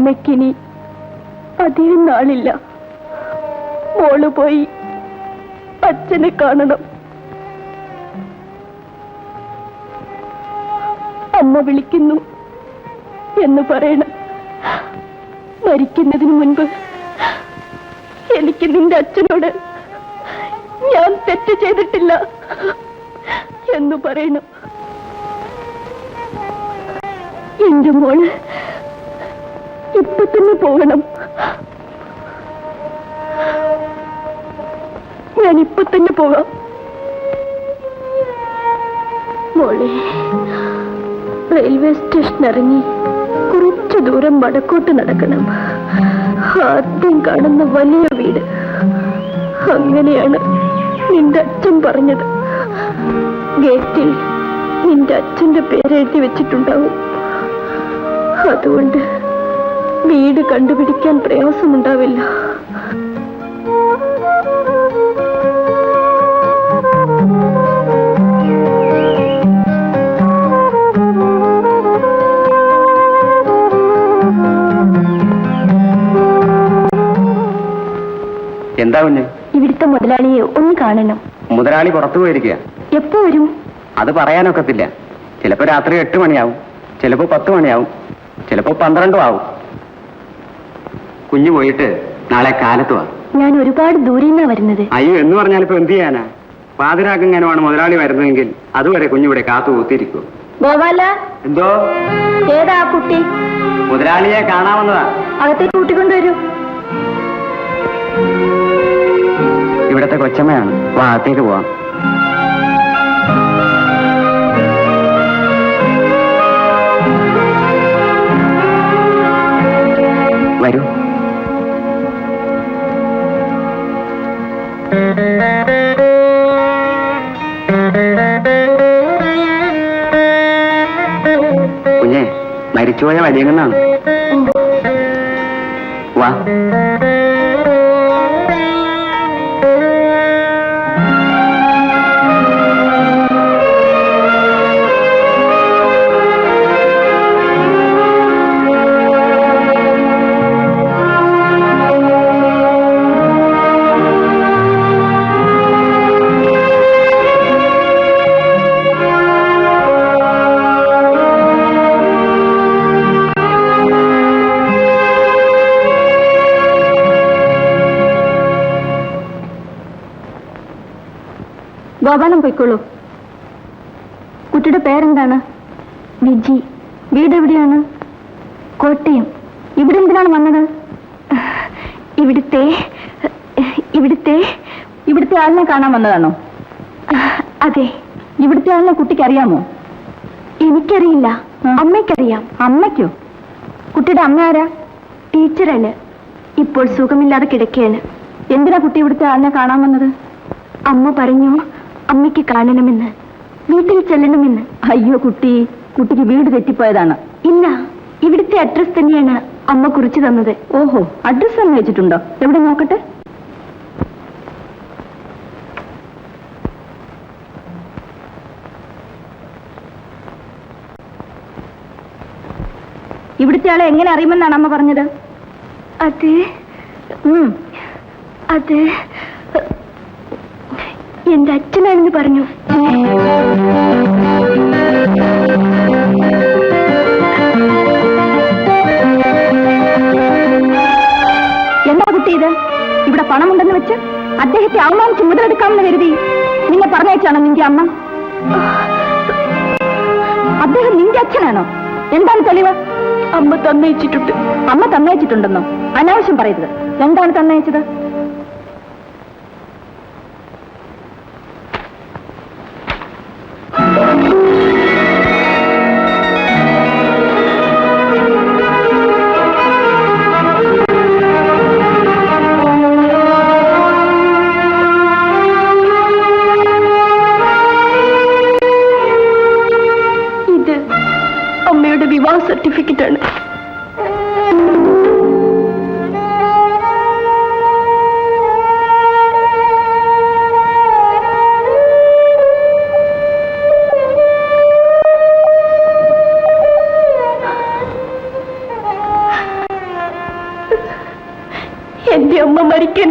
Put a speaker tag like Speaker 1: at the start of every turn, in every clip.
Speaker 1: അമ്മയ്ക്കിനി അധികം നാളില്ല. മോള് പോയി അച്ഛനെ കാണണം. അമ്മ വിളിക്കുന്നു എന്ന് പറയണം. മരിക്കുന്നതിന് മുൻപ് എനിക്ക് നിന്റെ അച്ഛനോട് ഞാൻ തെറ്റ് ചെയ്തിട്ടില്ല എന്ന് പറയണം. എന്റെ മോള് ഇപ്പൊ തന്നെ പോകണം. ഞാൻ ഇപ്പൊ തന്നെ പോകാം. മോളെ, റെയിൽവേ സ്റ്റേഷൻ ഇറങ്ങി കുറച്ചു ദൂരം വടക്കോട്ട് നടക്കണം. ആദ്യം കാണുന്ന വലിയ വീട്. അങ്ങനെയാണ് നിന്റെ അച്ഛൻ പറഞ്ഞത്. ഗേറ്റിൽ നിന്റെ അച്ഛന്റെ പേരെഴുതി വെച്ചിട്ടുണ്ടാവും. അതുകൊണ്ട് വീട് കണ്ടുപിടിക്കാൻ പ്രയാസമുണ്ടാവില്ല.
Speaker 2: എന്താ കുഞ്ഞ്?
Speaker 1: ഇവിടുത്തെ മുതലാളിയെ ഒന്ന് കാണണം.
Speaker 2: മുതലാളി പുറത്തു പോയിരിക്കുക.
Speaker 1: എപ്പോ വരും?
Speaker 2: അത് പറയാനൊക്കത്തില്ല. ചിലപ്പോ രാത്രി 8 മണിയാവും, ചിലപ്പോ 10 മണിയാവും, ചിലപ്പോ 12 ആവും. കുഞ്ഞു പോയിട്ട് നാളെ കാലത്ത് വാ.
Speaker 1: ഞാൻ ഒരുപാട് ദൂരെ നിന്നാ വരുന്നത്.
Speaker 2: അയ്യോ, എന്ന് പറഞ്ഞാലിപ്പോ എന്ത് ചെയ്യാനാ? പാതിരാക്കെങ്ങാനുമാണ് മുതലാളി വരുന്നതെങ്കിൽ അതുവരെ കുഞ്ഞിവിടെ കാത്തു കൂത്തിരിക്കൂ.
Speaker 1: ഗോപാല,
Speaker 2: എന്തോ?
Speaker 1: ഏതാ കുട്ടി?
Speaker 2: മുതലാളിയെ കാണാമെന്നതാ.
Speaker 1: അകത്തേക്ക് കൂട്ടിക്കൊണ്ടുവരൂ.
Speaker 2: ഇവിടത്തെ കൊച്ചമ്മയാണ്. വാ, അകത്തേക്ക് പോവാം. വരൂ. കുഞ്ഞെ, മരിച്ചുപോയ വലിയങ്ങന്നാണ്. വാ.
Speaker 1: ഗോപാലം പോയിക്കോളൂ. കുട്ടിയുടെ പേരെന്താണ്? വിജി. വീട് എവിടെയാണ്? കോട്ടയം. ഇവിടെ എന്തിനാണ് വന്നത്? ഇവിടുത്തെ ആളിനെ കാണാൻ വന്നതാണോ? അതെ. ഇവിടുത്തെ ആളിനെ കുട്ടിക്ക് അറിയാമോ? എനിക്കറിയില്ല, അമ്മയ്ക്കറിയാം. അമ്മയ്ക്കോ? കുട്ടിയുടെ അമ്മ ആരാ? ടീച്ചറല്ലേ. ഇപ്പോൾ സുഖമില്ലാതെ കിടക്കുകയാണ്. എന്തിനാ കുട്ടി ഇവിടുത്തെ ആളിനെ കാണാൻ വന്നത്? അമ്മ പറഞ്ഞു അമ്മയ്ക്ക് കാണണമെന്ന്, വീട്ടിൽ ചെല്ലണമെന്ന്. അയ്യോ കുട്ടി, കുട്ടിക്ക് വീട് തെറ്റിപ്പോയതാണ്. ഇല്ല, ഇവിടുത്തെ അഡ്രസ് തന്നെയാണ് അമ്മ കുറിച്ച് തന്നത്. ഓഹോ, അഡ്രസ് തന്നെ വെച്ചിട്ടുണ്ടോ? എവിടെ നോക്കട്ടെ. ഇവിടുത്തെ ആളെ എങ്ങനെ അറിയുമെന്നാണ് അമ്മ പറഞ്ഞത്? അത് എന്റെ അച്ഛനാണെന്ന് പറഞ്ഞു. എന്താ കുട്ടി ഇത്? ഇവിടെ പണമുണ്ടെന്ന് വെച്ച് അദ്ദേഹത്തെ അവമാനിച്ച് മുതലെടുക്കാമെന്ന് കരുതി നിന്നെ പറഞ്ഞയച്ചാണോ നിന്റെ അമ്മ? അദ്ദേഹം നിന്റെ അച്ഛനാണോ? എന്താണ് തെളിവ്? അമ്മ തന്നയച്ചിട്ടുണ്ട്. അമ്മ തന്നയച്ചിട്ടുണ്ടെന്നോ? അനാവശ്യം പറയരുത്. എന്താണ് തന്നയച്ചത്? വിവാഹ സർട്ടിഫിക്കറ്റ് ആണ്.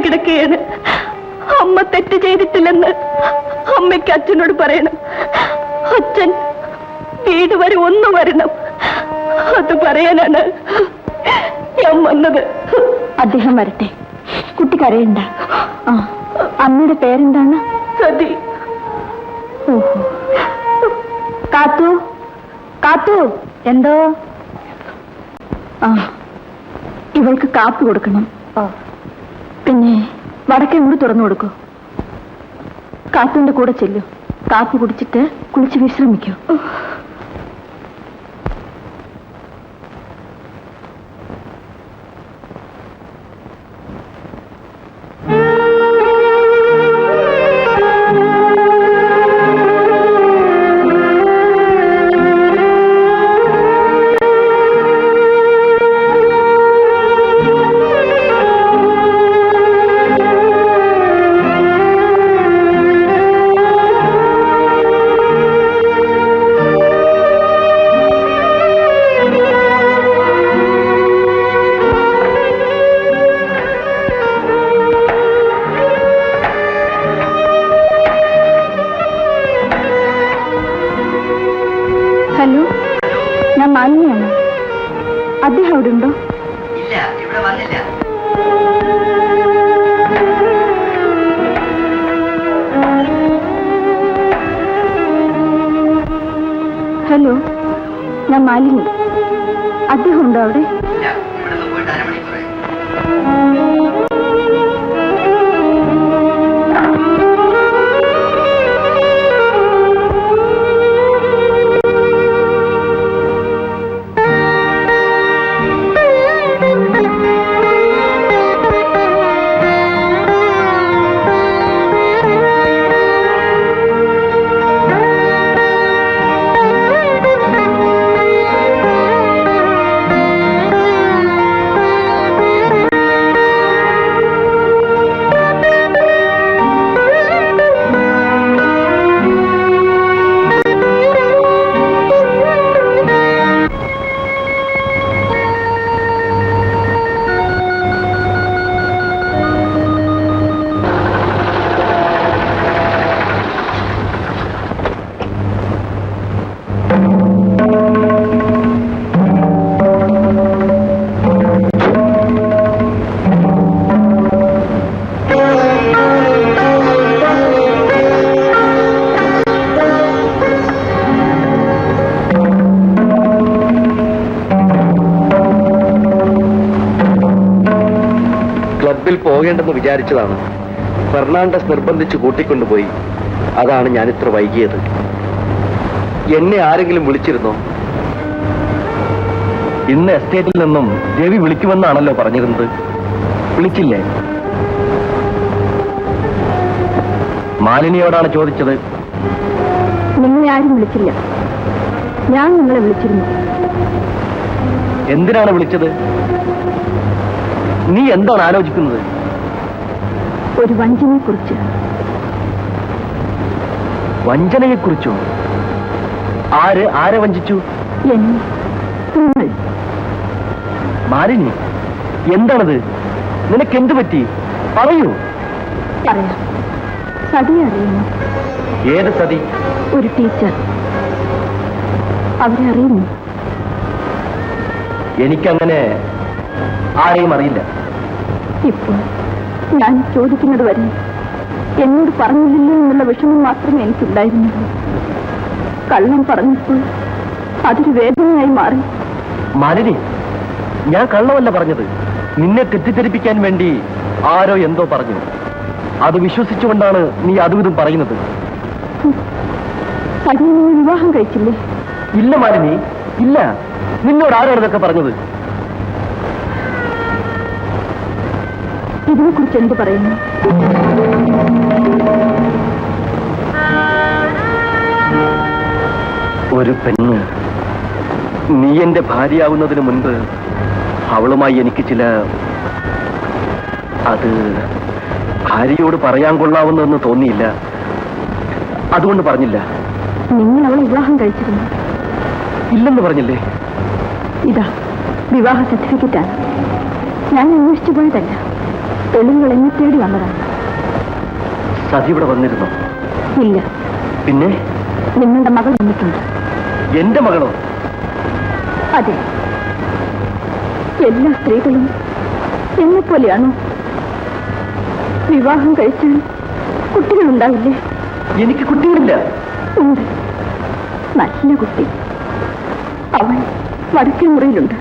Speaker 1: കിടക്കുകയാണ്. അമ്മ തെറ്റ് ചെയ്തിട്ടില്ലെന്ന് അമ്മയ്ക്ക് അച്ഛനോട് പറയണം. അച്ഛൻ വീട് വരെ ഒന്ന് വരണം. അത് പറയാനാണ് ഞാൻ വന്നത്. അദ്ദേഹം വരട്ടെ, കുട്ടി കരയണ്ട. അമ്മയുടെ പേരെന്താണ്? സതി. ഓഹോ. കാത്തു, കാത്തു. എന്തോ? ഇവൾക്ക് കാപ്പി കൊടുക്കണം. പിന്നെ വടക്കേ കൂടി തുറന്നു കൊടുക്കൂ. കാത്തുവിന്റെ കൂടെ ചെല്ലു. കാപ്പി കുടിച്ചിട്ട് കുളിച്ച് വിശ്രമിക്കൂ. ഹലോ, ഞാൻ മാലിന്യാണ്. അദ്ദേഹം അവിടെ ഉണ്ടോ?
Speaker 3: ഇല്ല, ഇവിടെ വന്നില്ല.
Speaker 1: ഹലോ, ഞാൻ മാലിന്യ. അദ്ദേഹം ഉണ്ടോ അവിടെ?
Speaker 3: ഇല്ല, ഇവിടെ പോയിട്ട് അരമണിക്കൂറായി.
Speaker 2: ക്ലബിൽ പോകേണ്ടെന്ന് വിചാരിച്ചതാണ്. ഫെർണാണ്ടസ് നിർബന്ധിച്ച് കൂട്ടിക്കൊണ്ടുപോയി. അതാണ് ഞാൻ ഇത്ര വൈകിയത്. എന്നെ ആരെങ്കിലും വിളിച്ചിരുന്നോ? ഇന്ന് എസ്റ്റേറ്റിൽ നിന്നും രവി വിളിക്കുമെന്നാണല്ലോ പറഞ്ഞിരുന്നത്. വിളിച്ചില്ലേ? മാലിനിയോടാണ് ചോദിച്ചത്.
Speaker 1: നിങ്ങളെ ആരും വിളിച്ചില്ല. ഞാൻ നിങ്ങളെ വിളിച്ചിരുന്നു.
Speaker 2: എന്തിനാണ് വിളിച്ചത്? നീ എന്താണ് ആലോചിക്കുന്നത്?
Speaker 1: ഒരു വഞ്ചനയെ കുറിച്ച്.
Speaker 2: വഞ്ചനയെ കുറിച്ചോ? ആരെ വഞ്ചിച്ചു?
Speaker 1: എന്നെ. നിങ്ങൾ.
Speaker 2: മാലിനി, എന്താണത്? നിനക്ക് എന്ത് പറ്റി? പറയൂ.
Speaker 1: പറയാം. സതിയെ അറിയുന്നു.
Speaker 2: ഏത് സതി?
Speaker 1: ഒരു ടീച്ചർ. അവരെ അറിയുന്നു.
Speaker 2: എനിക്കങ്ങനെ ആരെയും അറിയില്ല.
Speaker 1: ഇപ്പോൾ ഞാൻ ചോദിക്കുന്നത് വരെ എന്നോട് പറഞ്ഞില്ലല്ലോ എന്നുള്ള വിഷമം മാത്രമേ എനിക്കുണ്ടായിരുന്നുള്ളൂ. കള്ളം പറഞ്ഞപ്പോൾ അതൊരു വേദനയായി മാറി.
Speaker 2: മാലിനി, ഞാൻ കള്ളമല്ല പറഞ്ഞത്. നിന്നെ തെറ്റിദ്ധരിപ്പിക്കാൻ വേണ്ടി ആരോ എന്തോ പറഞ്ഞു. അത് വിശ്വസിച്ചുകൊണ്ടാണ് നീ അതും ഇതും പറയുന്നത്.
Speaker 1: സതി, നിങ്ങൾ വിവാഹം കഴിച്ചില്ലേ?
Speaker 2: ഇല്ല മാലിനി, ഇല്ല. നിന്നോട് ആരാണ് ഇതൊക്കെ പറഞ്ഞത്?
Speaker 1: ഇതിനെക്കുറിച്ച് എന്ത് പറയുന്നു?
Speaker 2: ഒരു പെണ്ണ് നീ എന്റെ ഭാര്യയാവുന്നതിന് മുൻപ് അവളുമായി എനിക്ക് അത് ഭാര്യയോട് പറയാൻ കൊള്ളാവുന്നതെന്ന് തോന്നിയില്ല. അതുകൊണ്ട് പറഞ്ഞില്ല.
Speaker 1: നിങ്ങൾ അവളെ വിവാഹം കഴിച്ചിരുന്നു?
Speaker 2: ഇല്ലെന്ന് പറഞ്ഞില്ലേ?
Speaker 1: ഇതാ വിവാഹ സർട്ടിഫിക്കറ്റാണ്. ഞാൻ അന്വേഷിച്ചു പോയതല്ല. തെളിവുകൾ എന്നെ തേടി വന്നതാണ്.
Speaker 2: സതി ഇവിടെ വന്നിരുന്നോ?
Speaker 1: ഇല്ല.
Speaker 2: പിന്നെ
Speaker 1: നിങ്ങളുടെ മകൾ വന്നിട്ടുണ്ട്.
Speaker 2: എന്റെ മകളോ?
Speaker 1: അതെ. എല്ലാ സ്ത്രീകളും എന്നെപ്പോലെയാണോ? വിവാഹം കഴിച്ചാൽ കുട്ടികളുണ്ടാവില്ലേ?
Speaker 2: എനിക്ക് കുട്ടികളില്ല.
Speaker 1: ഉണ്ട്. നല്ല കുട്ടി. അവൻ വടക്കേ മുറിയിലുണ്ട്.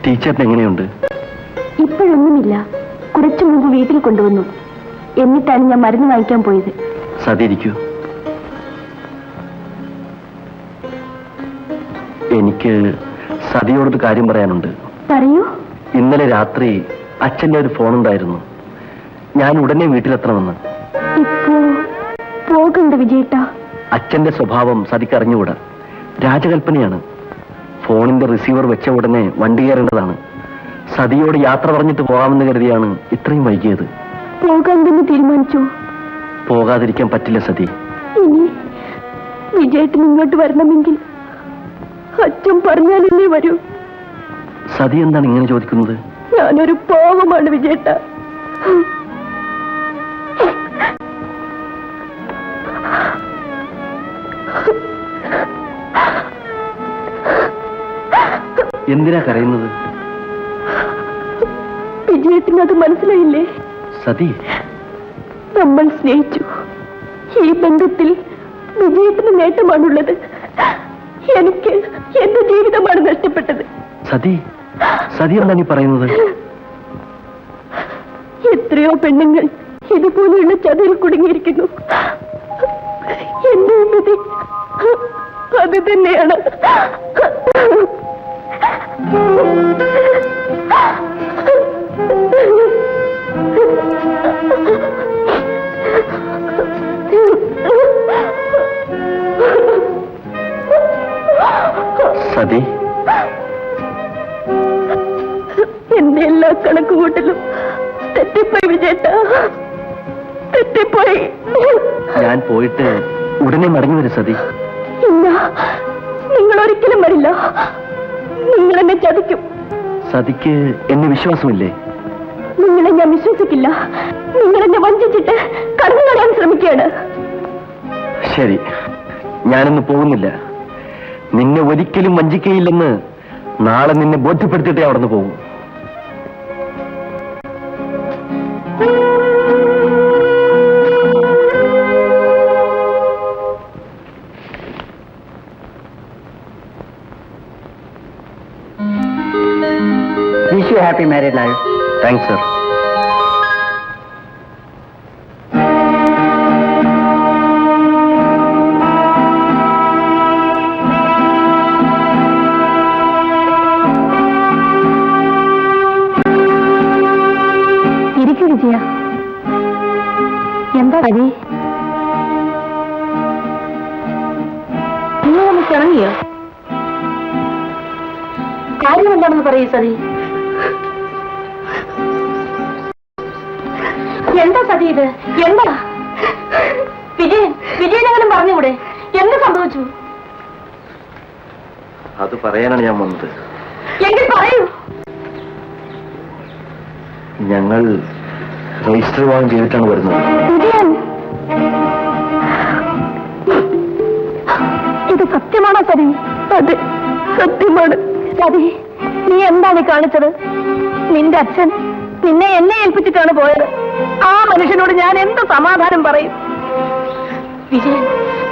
Speaker 2: ടീച്ചറിന് എങ്ങനെയുണ്ട്?
Speaker 1: ഇപ്പോഴൊന്നുമില്ല. കുറച്ചു മുമ്പ് വീട്ടിൽ കൊണ്ടുവന്നു. എന്നിട്ടാണ് ഞാൻ മരുന്ന് വാങ്ങിക്കാൻ പോയത്.
Speaker 2: സതിരിക്കൂ. എനിക്ക് സതിയോടൊരു കാര്യം പറയാനുണ്ട്.
Speaker 1: പറയൂ.
Speaker 2: ഇന്നലെ രാത്രി അച്ഛൻ്റെ ഒരു ഫോണുണ്ടായിരുന്നു. ഞാൻ ഉടനെ വീട്ടിലെത്തണമെന്ന്.
Speaker 1: ഇപ്പോ പോകണ്ട വിജയേട്ടാ.
Speaker 2: അച്ഛന്റെ സ്വഭാവം സതിക്ക് അറിഞ്ഞുകൂടാ. രാജകൽപ്പനയാണ്. ഫോണിന്റെ റിസീവർ വെച്ച ഉടനെ വണ്ടി കയറേണ്ടതാണ്. സതിയോട് യാത്ര പറഞ്ഞിട്ട് പോകാമെന്ന് കരുതിയാണ് ഇത്രയും വൈകിയത്.
Speaker 1: പോകാമെന്ന് തീരുമാനിച്ചോ?
Speaker 2: പോകാതിരിക്കാൻ പറ്റില്ല സതി.
Speaker 1: ഇനി വിജയേട്ടൻ ഇങ്ങോട്ട് വരണമെങ്കിൽ അച്ഛൻ പറഞ്ഞാലല്ലേ വരൂ.
Speaker 2: സതി എന്താണ് ഇങ്ങനെ ചോദിക്കുന്നത്?
Speaker 1: ഞാനൊരു പാവമാണ് വിജയേട്ട.
Speaker 2: എന്തിനാ കരയുന്നത്?
Speaker 1: വിജയേട്ടന് അത് മനസ്സിലായില്ലേ?
Speaker 2: സതി,
Speaker 1: നമ്മൾ സ്നേഹിച്ചു. ഈ ബന്ധത്തിൽ വിജയേട്ടന് നേട്ടമാണുള്ളത്. എനിക്ക് എന്റെ ജീവിതമാണ് നഷ്ടപ്പെട്ടത്.
Speaker 2: സതി, സതി എന്താണ് ഈ പറയുന്നത്?
Speaker 1: എത്രയോ പെണ്ണുങ്ങൾ ഇതുപോലെയുള്ള ചതിയിൽ കുടുങ്ങിയിരിക്കുന്നു. എന്റെ വിധി അത് തന്നെയാണ്. എന്റെ എല്ലാ കണക്കുകൂട്ടലും തെറ്റിപ്പോയി വിജയേട്ട, തെറ്റിപ്പോയി.
Speaker 2: ഞാൻ പോയിട്ട് ഉടനെ മടങ്ങി വരും സതി.
Speaker 1: ഇല്ല, നിങ്ങൾ ഒരിക്കലും വരില്ല. നിങ്ങൾ എന്നെ ചതിക്കും.
Speaker 2: സതിക്ക് എന്നെ വിശ്വാസമില്ലേ?
Speaker 1: നിങ്ങളെ ഞാൻ വിശ്വസിക്കില്ല. നിങ്ങളെന്നെ വഞ്ചിച്ചിട്ട് കടന്നു കളയാൻ ശ്രമിക്കുകയാണ്.
Speaker 2: ശരി, ഞാനൊന്ന് പോകുന്നില്ല. നിന്നെ ഒരിക്കലും വഞ്ചിക്കയില്ലെന്ന് നാളെ നിന്നെ ബോധ്യപ്പെടുത്തിയിട്ടേ അവിടെ നിന്ന് പോകും.
Speaker 3: Wish you happy married life.
Speaker 2: Thanks sir.
Speaker 1: ഇരിക്കു വിജയ. എന്താ പരി? നിങ്ങൾ ഒന്ന് കിണങ്ങിയോ? കാര്യം എന്താണെന്ന് പറയൂ സതി. എന്താ സതി ഇത്? എന്താ വിജയനെങ്കിലും പറഞ്ഞുകൂടെ? എന്ത് സംഭവിച്ചു?
Speaker 2: അത് പറയാനാണ് ഞാൻ വന്നത്.
Speaker 1: എങ്കിൽ പറയൂ.
Speaker 2: ഞങ്ങൾ രജിസ്റ്റർ വിവാഹം ചെയ്തിട്ടാണ് വരുന്നത്.
Speaker 1: വിജയൻ, ഇത് സത്യമാണോ സതി? അതെ, സത്യമാണ്. സതി, നീ എന്താണ് കാണിച്ചത്? നിന്റെ അച്ഛൻ നിന്നെ എന്നെ ഏൽപ്പിച്ചിട്ടാണ് പോയത്. ആ മനുഷ്യനോട് ഞാൻ എന്ത് സമാധാനം പറയും? വിജയൻ,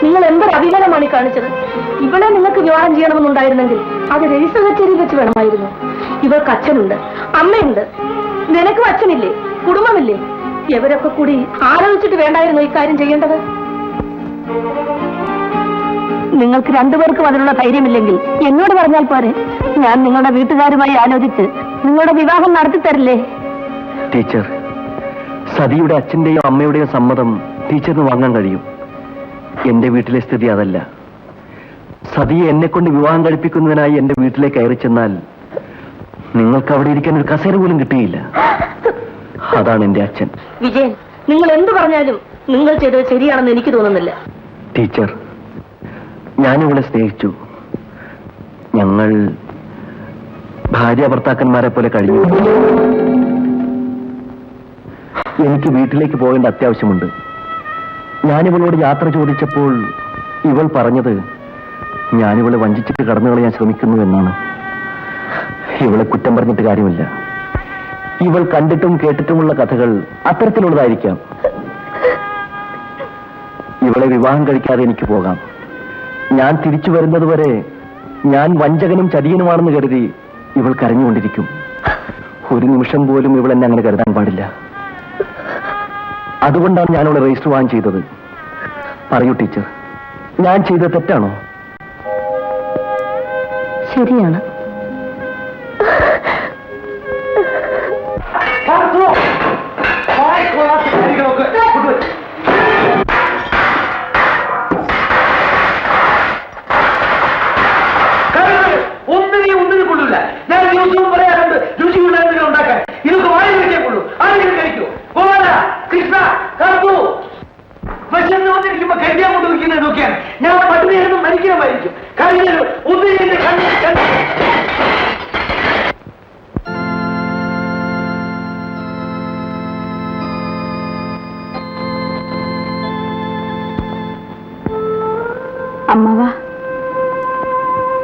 Speaker 1: നിങ്ങൾ എന്തൊരു അഭിമാനമാണ് കാണിച്ചത്. ഇവളെ നിങ്ങൾക്ക് വിവാഹം ചെയ്യണമെന്നുണ്ടായിരുന്നെങ്കിൽ അത് രജിസ്റ്റർ കച്ചേരിയിൽ വെച്ച് വേണമായിരുന്നു. ഇവൾക്ക് അച്ഛനുണ്ട്, അമ്മയുണ്ട്. നിനക്കും അച്ഛനില്ലേ, കുടുംബമില്ലേ? ഇവരൊക്കെ കൂടി ആലോചിച്ചിട്ട് വേണ്ടായിരുന്നു ഇക്കാര്യം ചെയ്യേണ്ടത്. നിങ്ങൾക്ക് രണ്ടുപേർക്കും അതിനുള്ള ധൈര്യമില്ലെങ്കിൽ എന്നോട് പറഞ്ഞാൽ പോരെ. ഞാൻ നിങ്ങളുടെ വീട്ടുകാരുമായി ആലോചിച്ച് നിങ്ങളുടെ വിവാഹം നടത്തി തരില്ലേ?
Speaker 2: ടീച്ചർ, സതിയുടെ അച്ഛന്റെയോ അമ്മയുടെയോ സമ്മതം ടീച്ചറിന് വാങ്ങാൻ കഴിയും. എന്റെ വീട്ടിലെ സ്ഥിതി അതല്ല. സതിയെ എന്നെ കൊണ്ട് വിവാഹം കഴിപ്പിക്കുന്നതിനായി എന്റെ വീട്ടിലേക്ക് കയറി ചെന്നാൽ നിങ്ങൾക്ക് അവിടെ ഇരിക്കാൻ ഒരു കസേര പോലും കിട്ടുകയില്ല. അതാണ് എന്റെ അച്ഛൻ.
Speaker 1: വിജയൻ, നിങ്ങൾ എന്ത് പറഞ്ഞാലും നിങ്ങൾ ചെയ്തത് ശരിയാണെന്ന് എനിക്ക് തോന്നുന്നില്ല.
Speaker 2: ടീച്ചർ, ഞാനിവളെ സ്നേഹിച്ചു. ഞങ്ങൾ ഭാര്യ ഭർത്താക്കന്മാരെ പോലെ കഴിഞ്ഞു. എനിക്ക് വീട്ടിലേക്ക് പോകേണ്ട അത്യാവശ്യമുണ്ട്. ഞാനിവളോട് യാത്ര ചോദിച്ചപ്പോൾ ഇവൾ പറഞ്ഞത് ഞാനിവളെ വഞ്ചിച്ചിട്ട് കടന്നു കളയാൻ ശ്രമിക്കുന്നു എന്നാണ്. ഇവളെ കുറ്റം പറഞ്ഞിട്ട് കാര്യമില്ല. ഇവൾ കണ്ടിട്ടും കേട്ടിട്ടുമുള്ള കഥകൾ അത്തരത്തിലുള്ളതായിരിക്കാം. ഇവളെ വിവാഹം കഴിക്കാതെ എനിക്ക് പോകാം. ഞാൻ തിരിച്ചു വരുന്നതുവരെ ഞാൻ വഞ്ചകനും ചതിയനുമാണെന്ന് കരുതി ഇവൾ കരഞ്ഞുകൊണ്ടിരിക്കും. ഒരു നിമിഷം പോലും ഇവൾ എന്നെ അങ്ങനെ കരുതാൻ പാടില്ല. അതുകൊണ്ടാണ് ഞാനവളെ രജിസ്റ്റർ വാങ്ങാൻ ചെയ്തത്. പറയൂ ടീച്ചർ, ഞാൻ ചെയ്തത് തെറ്റാണോ?
Speaker 1: ശരിയാണ്.
Speaker 4: ഒന്നിനും കൊള്ളില്ല. ഞാൻ ദിവസവും പറയാറുണ്ട് രുചിയുള്ള എന്തെങ്കിലും ഉണ്ടാക്കാൻ. ഇതൊക്കെ വായി കഴിച്ചേ കൊള്ളൂ. ആരെങ്കിലും കഴിക്കൂ. പോവാ കൃഷ്ണ കാത്തു വിശന്ന് വന്നിരിക്കുമ്പോ കഴിക്കാൻ കൊണ്ട് വയ്ക്കുന്നത് നോക്കിയാണ്. ഞാൻ പട്ടിണിയായിരുന്നു മരിക്കണമായിരിക്കും. കഴിഞ്ഞാലും ഒന്നിനും എന്റെ കണ്ണിൽ
Speaker 1: അമ്മവ,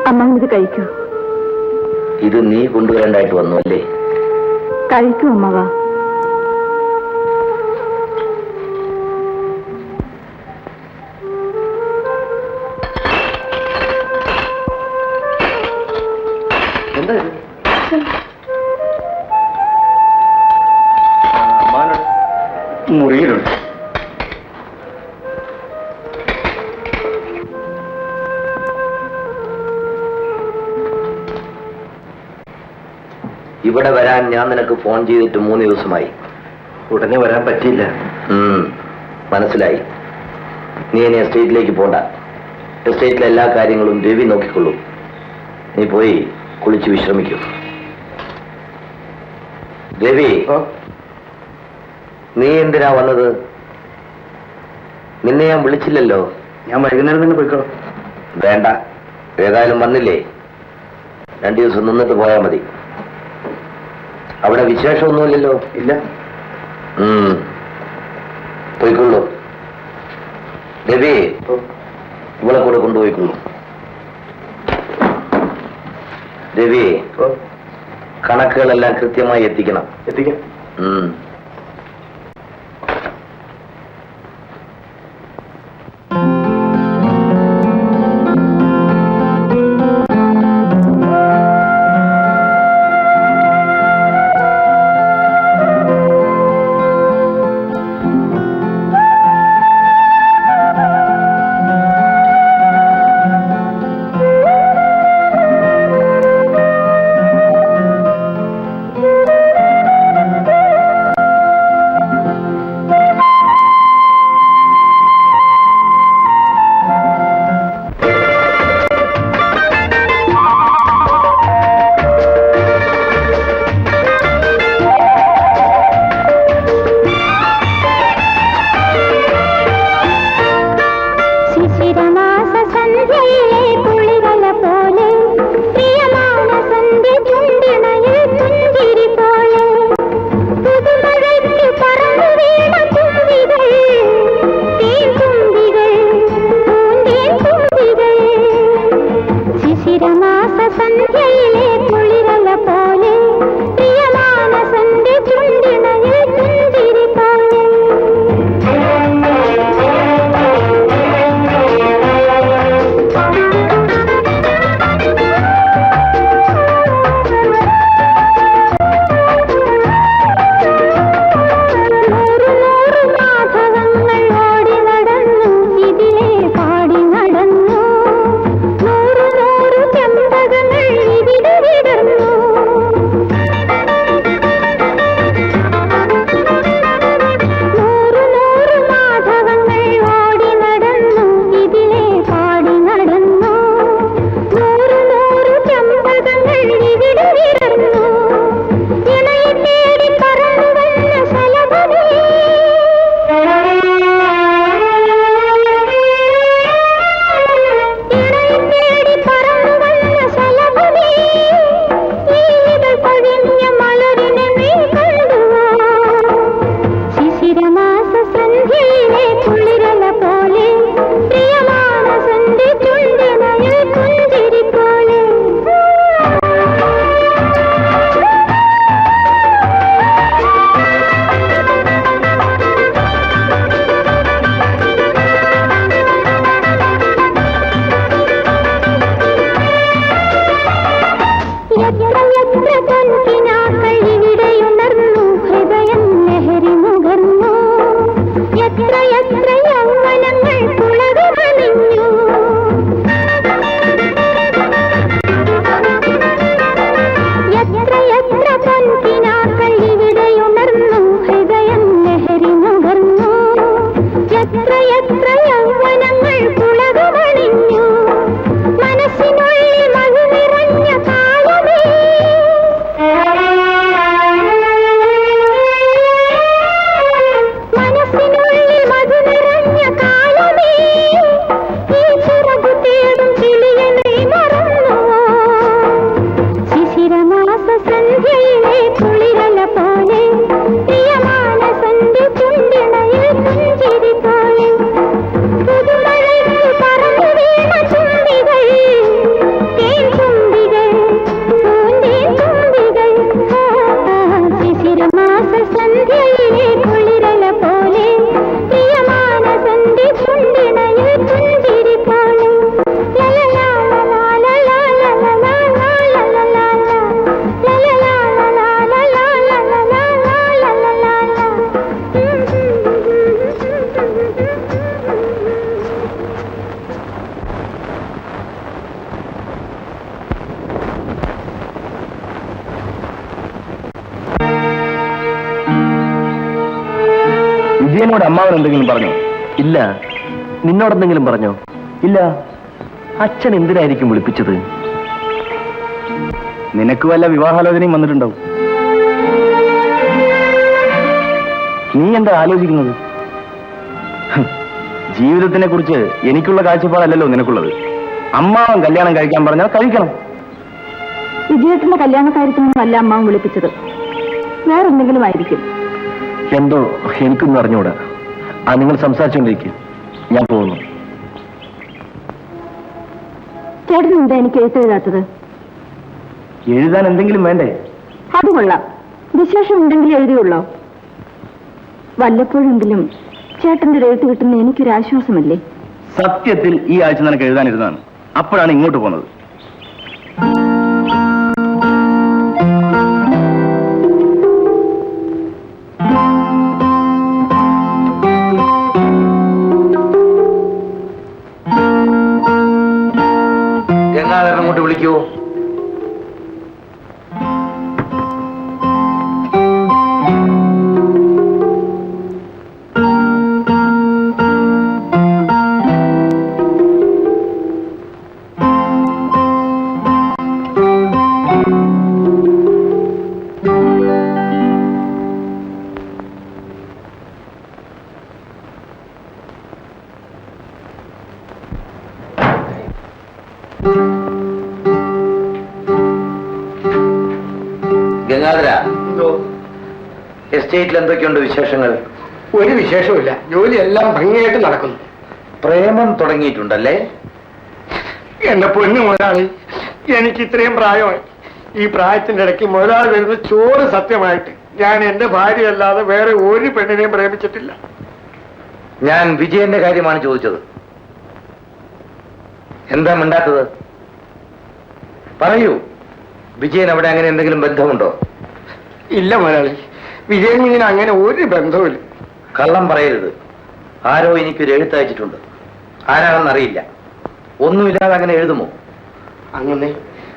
Speaker 1: അമ്മ ഇത് കഴിക്കൂ.
Speaker 3: ഇത് നീ കൊണ്ടുവരേണ്ടായിട്ട് വന്നു അല്ലേ?
Speaker 1: കഴിക്കൂ അമ്മവ.
Speaker 2: എന്താ
Speaker 3: മുറിയിലുണ്ട്. ഇവിടെ വരാൻ ഞാൻ നിനക്ക് ഫോൺ ചെയ്തിട്ട് 3 ദിവസമായി.
Speaker 2: ഉടനെ വരാൻ പറ്റിയില്ല.
Speaker 3: മനസ്സിലായി. നീ ഇനി എസ്റ്റേറ്റിലേക്ക് പോണ്ട. എസ്റ്റേറ്റിലെ എല്ലാ കാര്യങ്ങളും രവി നോക്കിക്കൊള്ളൂ. നീ പോയി കുളിച്ച് വിശ്രമിക്കൂ. രവി, നീ എന്തിനാ വന്നത്? നിന്നെ ഞാൻ വിളിച്ചില്ലല്ലോ.
Speaker 2: ഞാൻ വൈകുന്നേരം തന്നെ പോയിക്കോളാം.
Speaker 3: വേണ്ട, ഏതായാലും വന്നില്ലേ, 2 ദിവസം നിന്നിട്ട് പോയാൽ മതി. അവിടെ വിശേഷമൊന്നുമില്ലല്ലോ?
Speaker 2: ഇല്ല.
Speaker 3: പോയിക്കൊള്ളൂ. രവി, ഇവളെ കൂടെ കൊണ്ടുപോയിക്കൊള്ളൂ. രവി, കണക്കുകളെല്ലാം കൃത്യമായി എത്തിക്കണം.
Speaker 2: എത്തിക്കാം. വിജയനോട് അമ്മാവൻ എന്തെങ്കിലും പറഞ്ഞോ? ഇല്ല. നിന്നോടെന്തെങ്കിലും പറഞ്ഞോ? ഇല്ല. അച്ഛൻ എന്തിനായിരിക്കും വിളിപ്പിച്ചത്? നിനക്ക് വല്ല വിവാഹാലോചനയും വന്നിട്ടുണ്ടാവും. നീ എന്താ ആലോചിക്കുന്നത്? ജീവിതത്തിനെ കുറിച്ച് എനിക്കുള്ള കാഴ്ചപ്പാടല്ലല്ലോ നിനക്കുള്ളത്. അമ്മാവൻ കല്യാണം കഴിക്കാൻ പറഞ്ഞാൽ കഴിക്കണം.
Speaker 1: വിജയേട്ടന്റെ കല്യാണ കാര്യത്തിനൊന്നുമല്ല അമ്മാവൻ വിളിപ്പിച്ചത്, വേറെന്തെങ്കിലും ആയിരിക്കും.
Speaker 2: എന്തോ എനിക്കൊന്നും അറിഞ്ഞൂടാ. നിങ്ങൾ സംസാരിച്ചുകൊണ്ടിരിക്കും, ഞാൻ പോകുന്നു.
Speaker 1: ചേട്ടൻ എന്താ എനിക്ക് എഴുത്തെഴുതാത്തത്?
Speaker 2: എഴുതാൻ എന്തെങ്കിലും വേണ്ടേ?
Speaker 1: അത് കൊള്ളാം, വിശേഷം ഉണ്ടെങ്കിൽ എഴുതിയുള്ളോ? വല്ലപ്പോഴെങ്കിലും ചേട്ടന്റെ എഴുത്ത് കിട്ടുന്ന എനിക്കൊരാശ്വാസമല്ലേ?
Speaker 2: സത്യത്തിൽ ഈ ആഴ്ച നിനക്ക് എഴുതാനിരുന്നതാണ്, അപ്പോഴാണ് ഇങ്ങോട്ട് പോകുന്നത്.
Speaker 3: ഗംഗാധരൻ അങ്ങോട്ട് വിളിക്കൂ. ഗംഗാധര, എസ്റ്റേറ്റിൽ എന്തൊക്കെയുണ്ട് വിശേഷങ്ങൾ?
Speaker 4: ഒരു വിശേഷമില്ല, ജോലിയെല്ലാം ഭംഗിയായിട്ട് നടക്കുന്നു.
Speaker 3: പ്രേമം തുടങ്ങിയിട്ടുണ്ടല്ലേ?
Speaker 4: എന്റെ പൊന്നു മുതലാളി, എനിക്ക് ഇത്രയും പ്രായമായി. ഈ പ്രായത്തിന്റെ ഇടയ്ക്ക് മുതലാളി വരുന്ന ചോറ് സത്യമായിട്ട് ഞാൻ എന്റെ ഭാര്യയല്ലാതെ വേറെ ഒരു പെണ്ണിനെയും പ്രേമിച്ചിട്ടില്ല.
Speaker 3: ഞാൻ വിജയന്റെ കാര്യമാണ് ചോദിച്ചത്. എന്താ മിണ്ടാത്തത്? പറയൂ, വിജയൻ അവിടെ അങ്ങനെ എന്തെങ്കിലും ബന്ധമുണ്ടോ?
Speaker 4: ഇല്ല മുതലാളി, വിജയൻ കുഞ്ഞിന് അങ്ങനെ ഒരു ബന്ധവുമില്ല.
Speaker 3: കള്ളം പറയരുത്. ആരോ എനിക്കൊരു എഴുത്തയച്ചിട്ടുണ്ട്. ആരാണെന്നറിയില്ല. ഒന്നുമില്ലാതെ അങ്ങനെ എഴുതുമോ?
Speaker 4: അങ്ങനെ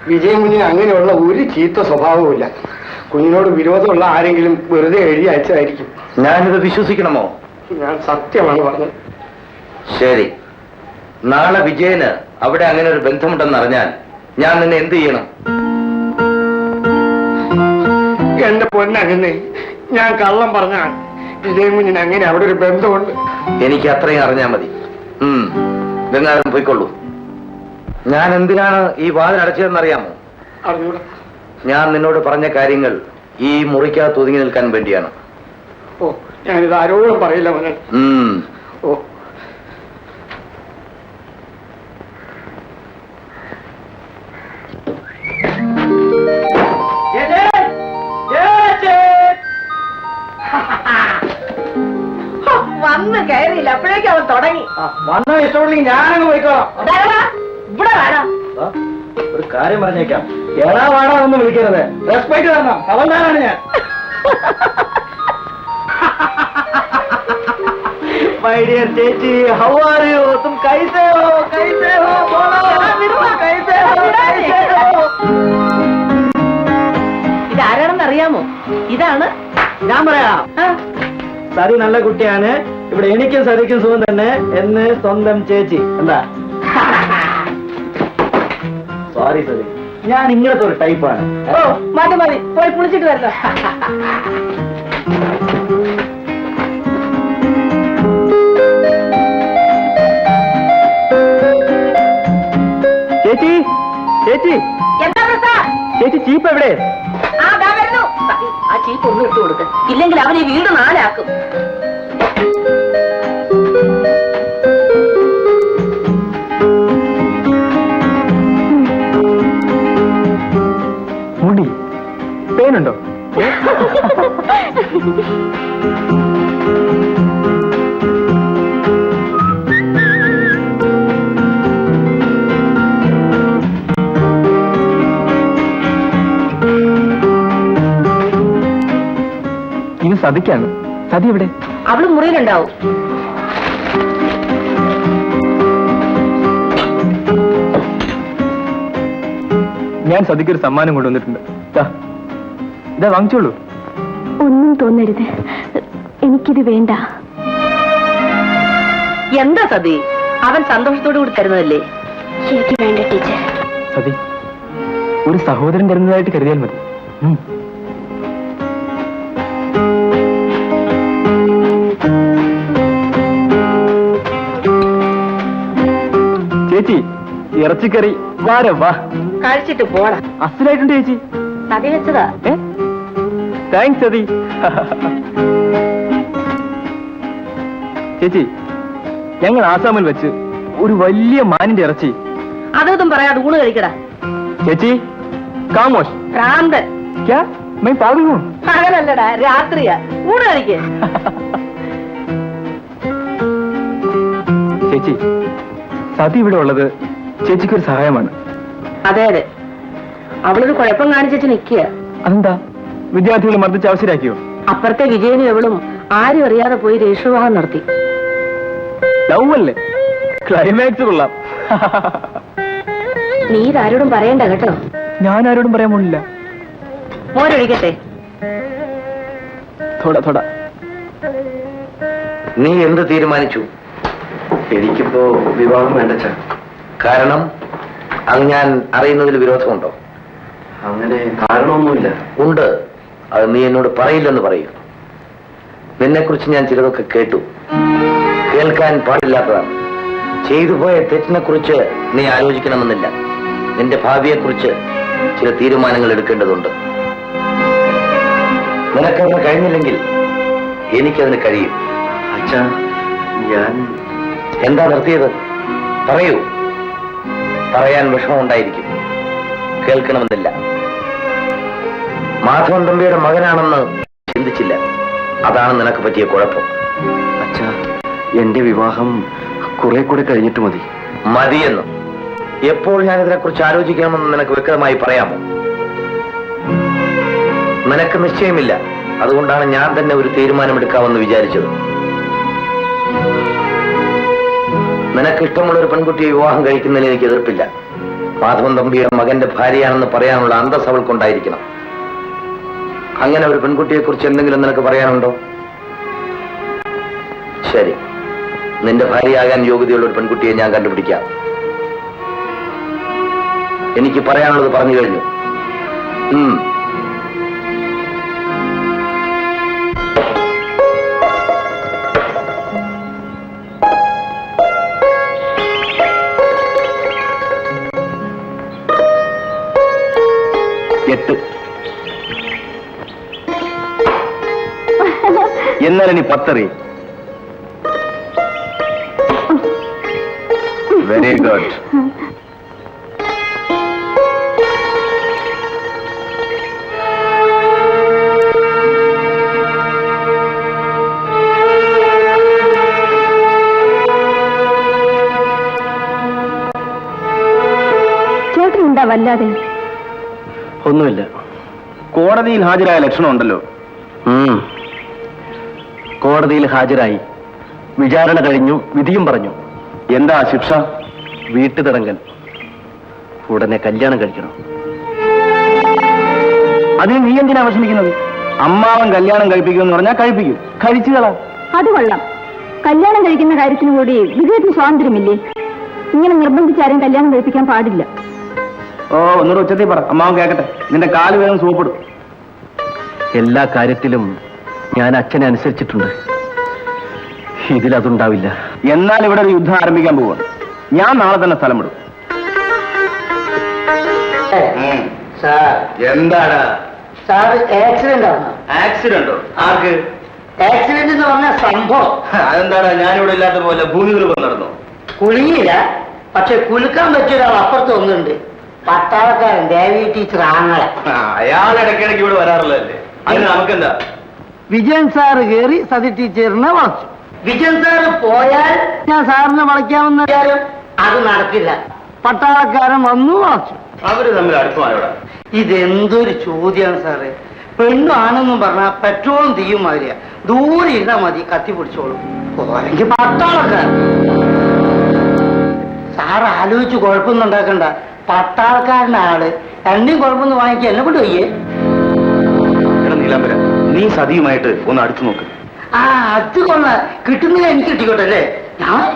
Speaker 4: വിജയൻ കുഞ്ഞിന് അങ്ങനെയുള്ള ഒരു ചീത്ത സ്വഭാവവുമില്ല. കുഞ്ഞിനോട് വിരോധമുള്ള ആരെങ്കിലും വെറുതെ എഴുതി അയച്ചതായിരിക്കും.
Speaker 3: ഞാനിത് വിശ്വസിക്കണമോ?
Speaker 4: ഞാൻ സത്യമാണ് പറഞ്ഞത്.
Speaker 3: ശരി, നാളെ വിജയന് അവിടെ അങ്ങനെ ഒരു ബന്ധമുണ്ടെന്ന് അറിഞ്ഞാൽ ഞാൻ നിന്നെ എന്ത് ചെയ്യണം?
Speaker 4: എന്റെ പൊന്നങ്ങനെ ഞാൻ കള്ളം പറഞ്ഞാൽ വിജയൻ കുഞ്ഞിന് അങ്ങനെ അവിടെ ഒരു ബന്ധമുണ്ട്.
Speaker 3: എനിക്ക് അത്രയും അറിഞ്ഞാൽ മതി. ഗംഗാധരൻ പോയിക്കൊള്ളൂ. ഞാൻ എന്തിനാണ് ഈ വാതിൽ അടച്ചതെന്നറിയാമോ?
Speaker 4: അറിഞ്ഞൂടാ.
Speaker 3: ഞാൻ നിന്നോട് പറഞ്ഞ കാര്യങ്ങൾ ഈ മുറിക്കകത്ത് ഒതുങ്ങി നിൽക്കാൻ വേണ്ടിയാണ്.
Speaker 4: ഓ, ഞാനിത് ആരോടും പറയില്ല മോനെ. ഓ,
Speaker 1: വന്ന് കയറിയില്ല, അപ്പോഴേക്കും അവൻ തുടങ്ങി.
Speaker 4: വന്നാൽ ഇഷ്ടമുണ്ടെങ്കിൽ ഞാനങ്ങ് പോയിക്കോളാം.
Speaker 1: ഇവിടെ വേണം.
Speaker 2: ഒരു കാര്യം പറഞ്ഞേക്കാം,
Speaker 4: എടാ വാടാ ഒന്നും വിളിക്കരുത്. റെസ്പെക്ട് തരണം. അവന്താനാണ് ഞാൻ. മൈ ഡിയർ ചേച്ചി, ഹൗ ആർ യു? തും കൈസേ ഹോ? കൈസേ ഹോ? ബോളോ കൈസേ ഹോ? കൈസേ ഹോ?
Speaker 1: ഇതാരാണെന്ന് അറിയാമോ? ഇതാണ്.
Speaker 4: ഞാൻ പറയാം. സതി നല്ല കുട്ടിയാണ്. ഇവിടെ എനിക്കും സതിക്കും സുഖം തന്നെ എന്ന് സ്വന്തം ചേച്ചി. എന്താ? സോറി സതി, ഞാൻ ഇങ്ങനത്തെ ഒരു ടൈപ്പാണ്.
Speaker 1: ഓ, മതി മതി, പോയി കുളിച്ചിട്ട് വരട്ടെ.
Speaker 4: ചേച്ചി, ചേച്ചി,
Speaker 1: എന്താ പ്രസാദ്?
Speaker 4: ചേച്ചി ചീപ്പ് എവിടെ?
Speaker 1: ആ, ദാ വരുന്നു. ആ ചീപ്പ് ഒന്ന് ഇട്ട് കൊടുക്ക്, ഇല്ലെങ്കിൽ അവൻ ഈ വീട് നാലാക്കും.
Speaker 4: മുടി പേനുണ്ടോ?
Speaker 2: ഇത് സതിക്കാണ്. സതി എവിടെ?
Speaker 1: അവള് മുറിയിലുണ്ടാവും.
Speaker 2: ഞാൻ സതിക്കൊരു സമ്മാനം കൊണ്ടുവന്നിട്ടുണ്ട്. ഇതാ വാങ്ങിച്ചോളൂ.
Speaker 1: ഒന്നും തോന്നരുത്, എനിക്കിത് വേണ്ട. എന്താ സതി? അവൻ സന്തോഷത്തോടു കൂടി തരുന്നതല്ലേ? എനിക്ക് വേണ്ട ടീച്ചർ.
Speaker 2: സതി, ഒരു സഹോദരൻ തരുന്നതായിട്ട് കരുതിയാൽ മതി. ഇറച്ചിക്കറി വാര വാ.
Speaker 1: കഴിച്ചിട്ട് പോടാ.
Speaker 2: അസലായിട്ടുണ്ട് ചേച്ചി.
Speaker 1: തടി വെച്ചതാ.
Speaker 2: താങ്ക്സ് സതി. ചേച്ചി, ഞങ്ങൾ ആസാമിൽ വെച്ച് ഒരു വലിയ മാനിന്റെ ഇറച്ചി.
Speaker 1: അതൊന്നും പറയാതെ ഊണ് കഴിക്കടാ.
Speaker 2: ചേച്ചി കാമോഷ്
Speaker 1: ഭ്രാന്ത്.
Speaker 2: ക്യാ മൈ പാടുമോ?
Speaker 1: പകലല്ലടാ, രാത്രിയാ. ഊണ് കഴിക്കേ.
Speaker 2: ചേച്ചി, സതി ഇവിടെ ഉള്ളത് ചേച്ചിക്കൊരു സഹായമാണ്.
Speaker 1: അതെ അതെ, അവളൊരു കുഴപ്പം കാണിച്ചു നിൽക്കുക.
Speaker 2: അതെന്താ? വിദ്യാർത്ഥികളെ മർദ്ദിച്ച് അവസരാക്കിയോ?
Speaker 1: അപ്പുറത്തെ വിജയനും എവളും ആരും അറിയാതെ പോയി രജിസ്റ്റർ നടത്തി.
Speaker 2: ലവ് അല്ലേ? ക്ലൈമാക്സ് കൊള്ളാം.
Speaker 1: നീ ഇതാരോടും പറയണ്ട കേട്ടോ.
Speaker 2: ഞാൻ ആരോടും പറയാൻ പോണില്ല.
Speaker 1: മോരൊഴിക്കട്ടെ.
Speaker 2: തൊട.
Speaker 3: നീ എന്ത് തീരുമാനിച്ചു?
Speaker 2: എനിക്കിപ്പോ വിവാഹം വേണ്ട.
Speaker 3: കാരണം അത് ഞാൻ അറിയുന്നതിൽ വിരോധമുണ്ടോ?
Speaker 2: അങ്ങനെ കാരണമൊന്നുമില്ല.
Speaker 3: ഉണ്ട്. അത് നീ എന്നോട് പറയില്ലെന്ന് പറയൂ. നിന്നെക്കുറിച്ച് ഞാൻ ചിലതൊക്കെ കേട്ടു. കേൾക്കാൻ പാടില്ലാത്തതാണ്. ചെയ്തു പോയ തെറ്റിനെ കുറിച്ച് നീ ആലോചിക്കണമെന്നില്ല. നിന്റെ ഭാവിയെക്കുറിച്ച് ചില തീരുമാനങ്ങൾ എടുക്കേണ്ടതുണ്ട്. നിനക്കതിന് കഴിഞ്ഞില്ലെങ്കിൽ എനിക്കതിന് കഴിയും.
Speaker 2: അച്ഛാ, ഞാൻ
Speaker 3: എന്താ നിർത്തിയത്? പറയൂ. പറയാൻ വിഷമമുണ്ടായിരിക്കും. കേൾക്കണമെന്നില്ല. മാധവൻ തമ്പിയുടെ മകനാണെന്ന് ചിന്തിച്ചില്ല. അതാണ് നിനക്ക് പറ്റിയ കുഴപ്പം.
Speaker 2: അച്ഛാ, എന്റെ വിവാഹം കുറെ കൂടെ കഴിഞ്ഞിട്ട് മതി.
Speaker 3: മതിയെന്ന് എപ്പോൾ ഞാൻ ഇതിനെക്കുറിച്ച് ആലോചിക്കണമെന്ന് നിനക്ക് വ്യക്തമായി പറയാമോ? നിനക്ക് നിശ്ചയമില്ല. അതുകൊണ്ടാണ് ഞാൻ തന്നെ ഒരു തീരുമാനമെടുക്കാമെന്ന് വിചാരിച്ചത്. നിനക്ക് ഇഷ്ടമുള്ള ഒരു പെൺകുട്ടിയെ വിവാഹം കഴിക്കുന്നതിന് എനിക്ക് എതിർപ്പില്ല. മാധവൻ തമ്പിയുടെ മകന്റെ ഭാര്യയാണെന്ന് പറയാനുള്ള അന്തസ് അവൾക്കുണ്ടായിരിക്കണം. അങ്ങനെ ഒരു പെൺകുട്ടിയെ കുറിച്ച് എന്തെങ്കിലും നിനക്ക് പറയാനുണ്ടോ? ശരി, നിന്റെ ഭാര്യയാകാൻ യോഗ്യതയുള്ള ഒരു പെൺകുട്ടിയെ ഞാൻ കണ്ടുപിടിക്കാം. എനിക്ക് പറയാനുള്ളത് പറഞ്ഞു കഴിഞ്ഞു.
Speaker 2: എന്നാൽ ഇനി 10 വെരി ഗുഡ്.
Speaker 1: ചേട്ടൻ എന്താ വല്ലാതെ?
Speaker 2: ഒന്നുമില്ല.
Speaker 5: കോടതിയിൽ ഹാജരായ ലക്ഷണമുണ്ടല്ലോ.
Speaker 2: കോടതിയിൽ ഹാജരായി, വിചാരണ കഴിഞ്ഞു, വിധിയും പറഞ്ഞു.
Speaker 5: എന്താ ശിക്ഷ?
Speaker 2: വീട്ടുതടങ്കൽ. ഉടനെ കല്യാണം കഴിക്കണം.
Speaker 5: അതിന് നീ എന്തിനാ വിഷമിക്കുന്നത്? അമ്മാവൻ കല്യാണം കഴിപ്പിക്കുമെന്ന് പറഞ്ഞാൽ കഴിപ്പിക്കും. കഴിച്ചുകളാ.
Speaker 1: അത് കൊള്ളാം. കല്യാണം കഴിക്കുന്ന കാര്യത്തിന് കൂടി വിജയത്തിന് സ്വാതന്ത്ര്യമില്ലേ? ഇങ്ങനെ നിർബന്ധിച്ചാരും കല്യാണം കഴിപ്പിക്കാൻ പാടില്ല.
Speaker 5: ഓ, ഒന്നൂടെ ഉച്ചത്തിൽ പറ, അമ്മാവൻ കേക്കട്ടെ. നിന്റെ കാല് വേഗം സൂപ്പിടും.
Speaker 2: എല്ലാ കാര്യത്തിലും ഞാൻ അച്ഛനെ അനുസരിച്ചിട്ടുണ്ട്. ഇതിലതുണ്ടാവില്ല.
Speaker 5: എന്നാൽ ഇവിടെ ഒരു യുദ്ധം ആരംഭിക്കാൻ പോവാണ്. ഞാൻ നാളെ തന്നെ സ്ഥലം വിടും. എന്താണ്
Speaker 6: സാർ? ആക്സിഡന്റ് ആണ്.
Speaker 5: ആക്സിഡന്റോ? ആർക്ക്?
Speaker 6: ആക്സിഡന്റ് എന്ന് പറഞ്ഞ സംഭവം.
Speaker 5: അതെന്താണ് ഞാനിവിടെ ഇല്ലാത്ത പോലെ ഭൂമി കുലുക്കം നടന്നു?
Speaker 6: കുലുങ്ങിയില്ല, പക്ഷെ കുലുക്കാൻ പറ്റിയ ഒരാൾ അപ്പുറത്ത് ഒന്നുണ്ട്. പട്ടാളക്കാരൻ ദേവി ടീച്ചർ ആങ്ങളെ.
Speaker 5: അയാൾ ഇടയ്ക്കിടയ്ക്ക് ഇവിടെ വരാറുള്ളതല്ലേ. അതിന് നമുക്കെന്താ?
Speaker 6: വിജയൻ സാറ് കയറി സതി ടീച്ചറിനെ വളച്ചു. വിജയൻ സാറ് പോയാൽ ഞാൻ സാറിനെ വളയ്ക്കാമെന്ന് വിചാരം അത് നടക്കില്ല. പട്ടാളക്കാരൻ വന്നു വളച്ചു.
Speaker 5: അവര് തമ്മിൽ അടുപ്പമായോടാ.
Speaker 6: ഇതെന്തൊരു ചോദ്യമാണ് സാറ്. പെണ്ണും ആണെന്നും പറഞ്ഞാൽ പെട്രോളും തീയും മാതിരിയാ. ദൂരെ ഇരുന്നാ മതി, കത്തി പിടിച്ചോളും. പോരെങ്കിൽ പട്ടാളക്കാരൻ. സാറ് ആലോചിച്ച് കുഴപ്പമൊന്നും ഉണ്ടാക്കണ്ട. പട്ടാളക്കാരനാള് രണ്ടും കുഴപ്പമൊന്നും വാങ്ങിക്കുക. എന്നെ കൊണ്ട് വയ്യേ.
Speaker 5: നീലാംബര, നീ സതിയുമായിട്ട് ഒന്ന് അടുത്തു നോക്ക്.
Speaker 6: ആ, അത് കൊള്ള കിട്ടുന്നില്ല. എനിക്ക് കിട്ടിക്കോട്ടെ അല്ലേ? ഞാൻ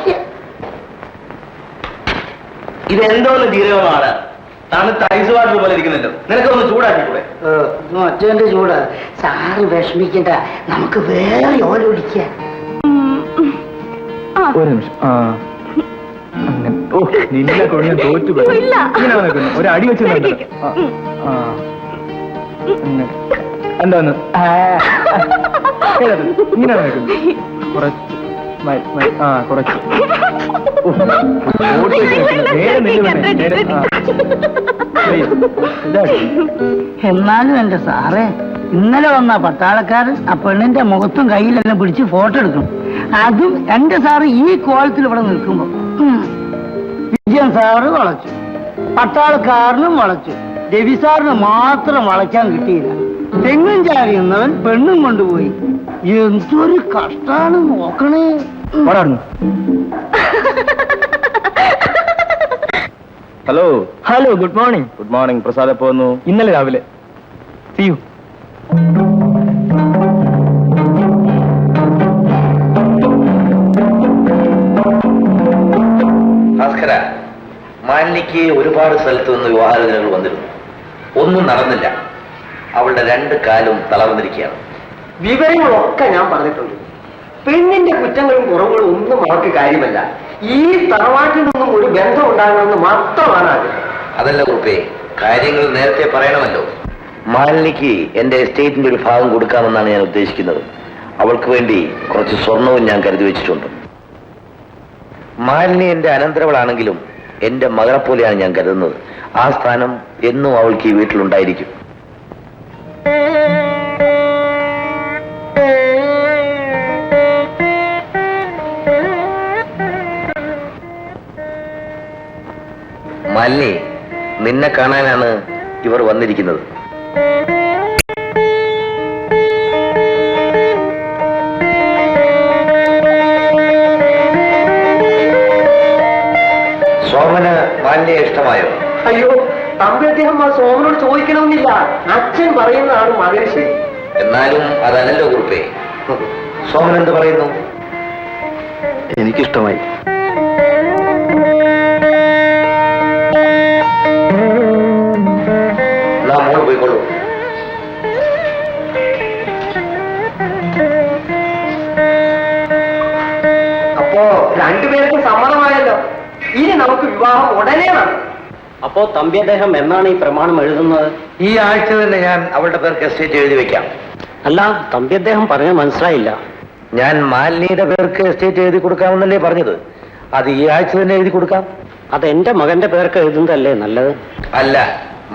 Speaker 5: ഇതെന്തോന്ന് ജീരകമാണ്. തണുത്ത ഐസ് വാട്ടർ പോലെ ഇരിക്കുന്നല്ലോ. നിനക്കൊന്ന് ചൂടാക്കിക്കൂടെ?
Speaker 6: അച്ഛന്റെ ചൂട്. സാറ് വിഷമിക്കണ്ട, നമുക്ക് വേറെ ഓല പിടിക്കാം.
Speaker 2: ഒരു നിമിഷം. അങ്ങനെ ഓ നിന്നെ കൊണ്ട് ഞാൻ തോറ്റു പോയി.
Speaker 1: ഇല്ല.
Speaker 2: ഇങ്ങനെ നിൽക്കുന്നു ഒരു അടി വെച്ച് എന്താന്ന് ഇങ്ങനെ നിൽക്കുന്നു കുറച്ച് കുറച്ച് ഓ, ഓടി വെച്ച് നിൽക്കുന്നു. നേരെ നില്ല് നേരെ.
Speaker 6: എന്നാലും എന്റെ സാറേ, ഇന്നലെ വന്ന പട്ടാളക്കാരൻ ആ പെണ്ണിന്റെ മുഖത്തും കയ്യിലെല്ലാം പിടിച്ച് ഫോട്ടോ എടുക്കും. അതും എന്റെ സാറ് ഈ കോലത്തിൽ ഇവിടെ നിൽക്കുമ്പോ വിജയൻ സാറ് വളച്ചു, പട്ടാളക്കാരനും വളച്ചു, രവി സാറിന് മാത്രം വളയ്ക്കാൻ കിട്ടിയില്ല. തെങ്ങും ചാരിയുന്നവൻ പെണ്ണും കൊണ്ടുപോയി. എന്തൊരു കഷ്ടാണ് നോക്കണേ.
Speaker 2: Hello hello good morning. Good morning. Prasad എപ്പോ വന്നു? ഇന്നലെ രാവിലെ. See you.
Speaker 3: ഭാസ്കര, മാലിനിക്ക് ഒരുപാട് സ്ഥലത്ത് നിന്ന് വിവാഹാലോചനകൾ വന്നിരുന്നു. ഒന്നും നടന്നില്ല. അവളുടെ 2 കാലും തളർന്നിരിക്കുകയാണ്.
Speaker 4: വിവരങ്ങളൊക്കെ ഞാൻ പറഞ്ഞിട്ടുണ്ട്. പെണ്ണിന്റെ കുറ്റങ്ങളും കുറവുകളും ഒന്നും അവർക്ക് കാര്യമല്ല. ഈ തറവാട്ടിൽ നിന്നും ഒരു ബന്ധം ഉണ്ടാകണമെന്ന് മാത്രമാണ് ആഗ്രഹം.
Speaker 3: അതല്ല കുറുപ്പേ, കാര്യങ്ങൾ നേരത്തെ പറയണമല്ലോ. മാലിനിക്ക് എന്റെ എസ്റ്റേറ്റിന്റെ ഒരു ഭാഗം കൊടുക്കാമെന്നാണ് ഞാൻ ഉദ്ദേശിക്കുന്നത്. അവൾക്ക് വേണ്ടി കുറച്ച് സ്വർണവും ഞാൻ കരുതി വെച്ചിട്ടുണ്ട്. മാലിനി എന്റെ അനന്തരവളാണെങ്കിലും എന്റെ മകളെ പോലെയാണ് ഞാൻ കരുതുന്നത്. ആ സ്ഥാനം എന്നും അവൾക്ക് ഈ വീട്ടിലുണ്ടായിരിക്കും. മാലിനി, നിന്നെ കാണാനാണ് ഇവർ വന്നിരിക്കുന്നത്. സോമന് മാലിന്യെ ഇഷ്ടമായോ?
Speaker 4: അയ്യോ, തമ്പി അദ്ദേഹം ആ സോമനോട് ചോദിക്കണമെന്നില്ല. അച്ഛൻ പറയുന്നതാണ് മകന് ശരി.
Speaker 3: എന്നാലും അതല്ലല്ലോ കുറുപ്പേ. സോമൻ എന്ത് പറയുന്നു?
Speaker 2: എനിക്കിഷ്ടമായി.
Speaker 3: മോള് പോയിക്കൊള്ളൂ.
Speaker 4: അപ്പോ രണ്ടുപേർക്കും സമ്മതമായല്ലോ. ഇനി നമുക്ക് വിവാഹം ഉടനെ വേണം.
Speaker 5: അപ്പോ തമ്പി അദ്ദേഹം എന്നാണ് ഈ പ്രമാണം എഴുതുന്നത്?
Speaker 3: ഈ ആഴ്ച തന്നെ ഞാൻ അവളുടെ പേർക്ക് എസ്റ്റേറ്റ് എഴുതി വെക്കാം.
Speaker 5: അല്ല, തമ്പി അദ്ദേഹം പറഞ്ഞ മനസ്സിലായില്ല.
Speaker 3: ഞാൻ മാലിനിയുടെ പേർക്ക് എസ്റ്റേറ്റ് എഴുതി കൊടുക്കാമെന്നല്ലേ പറഞ്ഞത്? അത് ഈ ആഴ്ച തന്നെ എഴുതി കൊടുക്കാം.
Speaker 5: അത് എന്റെ മകന്റെ പേർക്ക് എഴുതുന്നതല്ലേ നല്ലത്?
Speaker 3: അല്ല,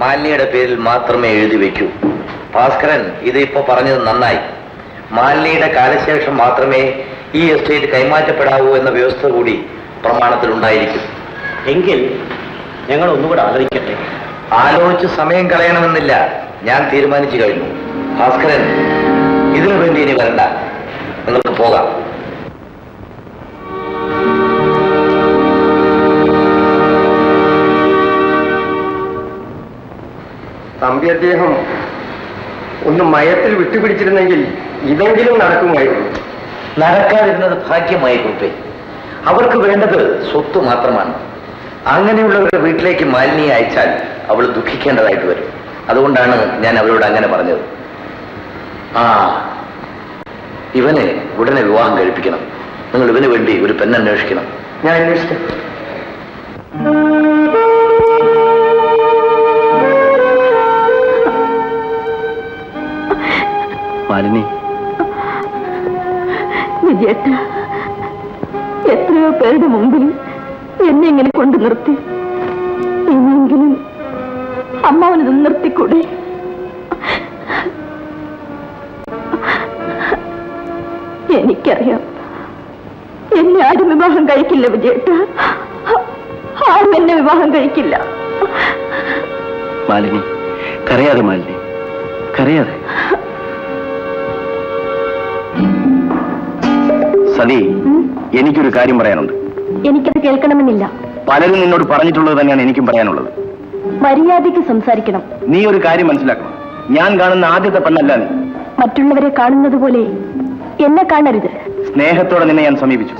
Speaker 3: മാലിനിയുടെ പേരിൽ മാത്രമേ എഴുതി വെക്കൂ. ഭാസ്കരൻ ഇത് ഇപ്പൊ പറഞ്ഞത് നന്നായി. മാലിനിയുടെ കാലശേഷം മാത്രമേ ഈ എസ്റ്റേറ്റ് കൈമാറ്റപ്പെടാവൂ എന്ന വ്യവസ്ഥ കൂടി പ്രമാണത്തിൽ ഉണ്ടായിരിക്കും.
Speaker 5: എങ്കിൽ ഞങ്ങൾ ഒന്നുകൂടെ ആലോചിക്കട്ടെ.
Speaker 3: ആലോചിച്ച് സമയം കളയണമെന്നില്ല. ഞാൻ തീരുമാനിച്ചു കഴിഞ്ഞു. ഭാസ്കരൻ ഇതിനു വേണ്ടി ഇനി വരണ്ട, നിങ്ങൾക്ക് പോകാം.
Speaker 4: തമ്പി അദ്ദേഹം ഒന്ന് മയത്തിൽ വിട്ടുപിടിച്ചിരുന്നെങ്കിൽ ഇതെങ്കിലും നടക്കുമായിരുന്നു.
Speaker 3: നടക്കാതിരുന്നത് ഭാഗ്യമായി കുറിപ്പേ. അവർക്ക് വേണ്ടത് സ്വത്ത് മാത്രമാണ്. അങ്ങനെയുള്ളവരുടെ വീട്ടിലേക്ക് മാലിന്യെ അയച്ചാൽ അവൾ ദുഃഖിക്കേണ്ടതായിട്ട് വരും. അതുകൊണ്ടാണ് ഞാൻ അവരോട് അങ്ങനെ പറഞ്ഞത്. ഇവനെ ഉടനെ വിവാഹം കഴിപ്പിക്കണം. നിങ്ങൾ ഇവന് വേണ്ടി ഒരു പെണ്ണന്വേഷിക്കണം.
Speaker 4: ഞാൻ അന്വേഷിക്കാം.
Speaker 2: മാലിനി,
Speaker 1: വിജയേട്ട, എത്രയോ പേരുടെ മുമ്പിൽ എന്നെ ഇങ്ങനെ കൊണ്ടു നിർത്തി. ഇനിയെങ്കിലും അമ്മാവനത് നിർത്തിക്കൂടെ? എനിക്കറിയാം, എന്നെ ആരും വിവാഹം കഴിക്കില്ല വിജയേട്ട. ആരും എന്നെ വിവാഹം കഴിക്കില്ല.
Speaker 2: മാലിനി കരയാതെ. മാലിനി കരയാതെ. സതി, എനിക്കൊരു കാര്യം പറയാനുണ്ട്.
Speaker 1: എനിക്കത് കേൾക്കണമെന്നില്ല.
Speaker 2: പലരും നിന്നോട് പറഞ്ഞിട്ടുള്ളത് തന്നെയാണ് എനിക്കും പറയാനുള്ളത്.
Speaker 1: മര്യാദയ്ക്ക് സംസാരിക്കണം.
Speaker 2: നീ ഒരു കാര്യം മനസ്സിലാക്കണം. ഞാൻ കാണുന്ന ആദ്യത്തെ പെണ്ണല്ല നീ.
Speaker 1: മറ്റുള്ളവരെ കാണുന്നത് പോലെ എന്നെ കാണരുത്.
Speaker 2: സ്നേഹത്തോടെ നിന്നെ ഞാൻ സമീപിച്ചു.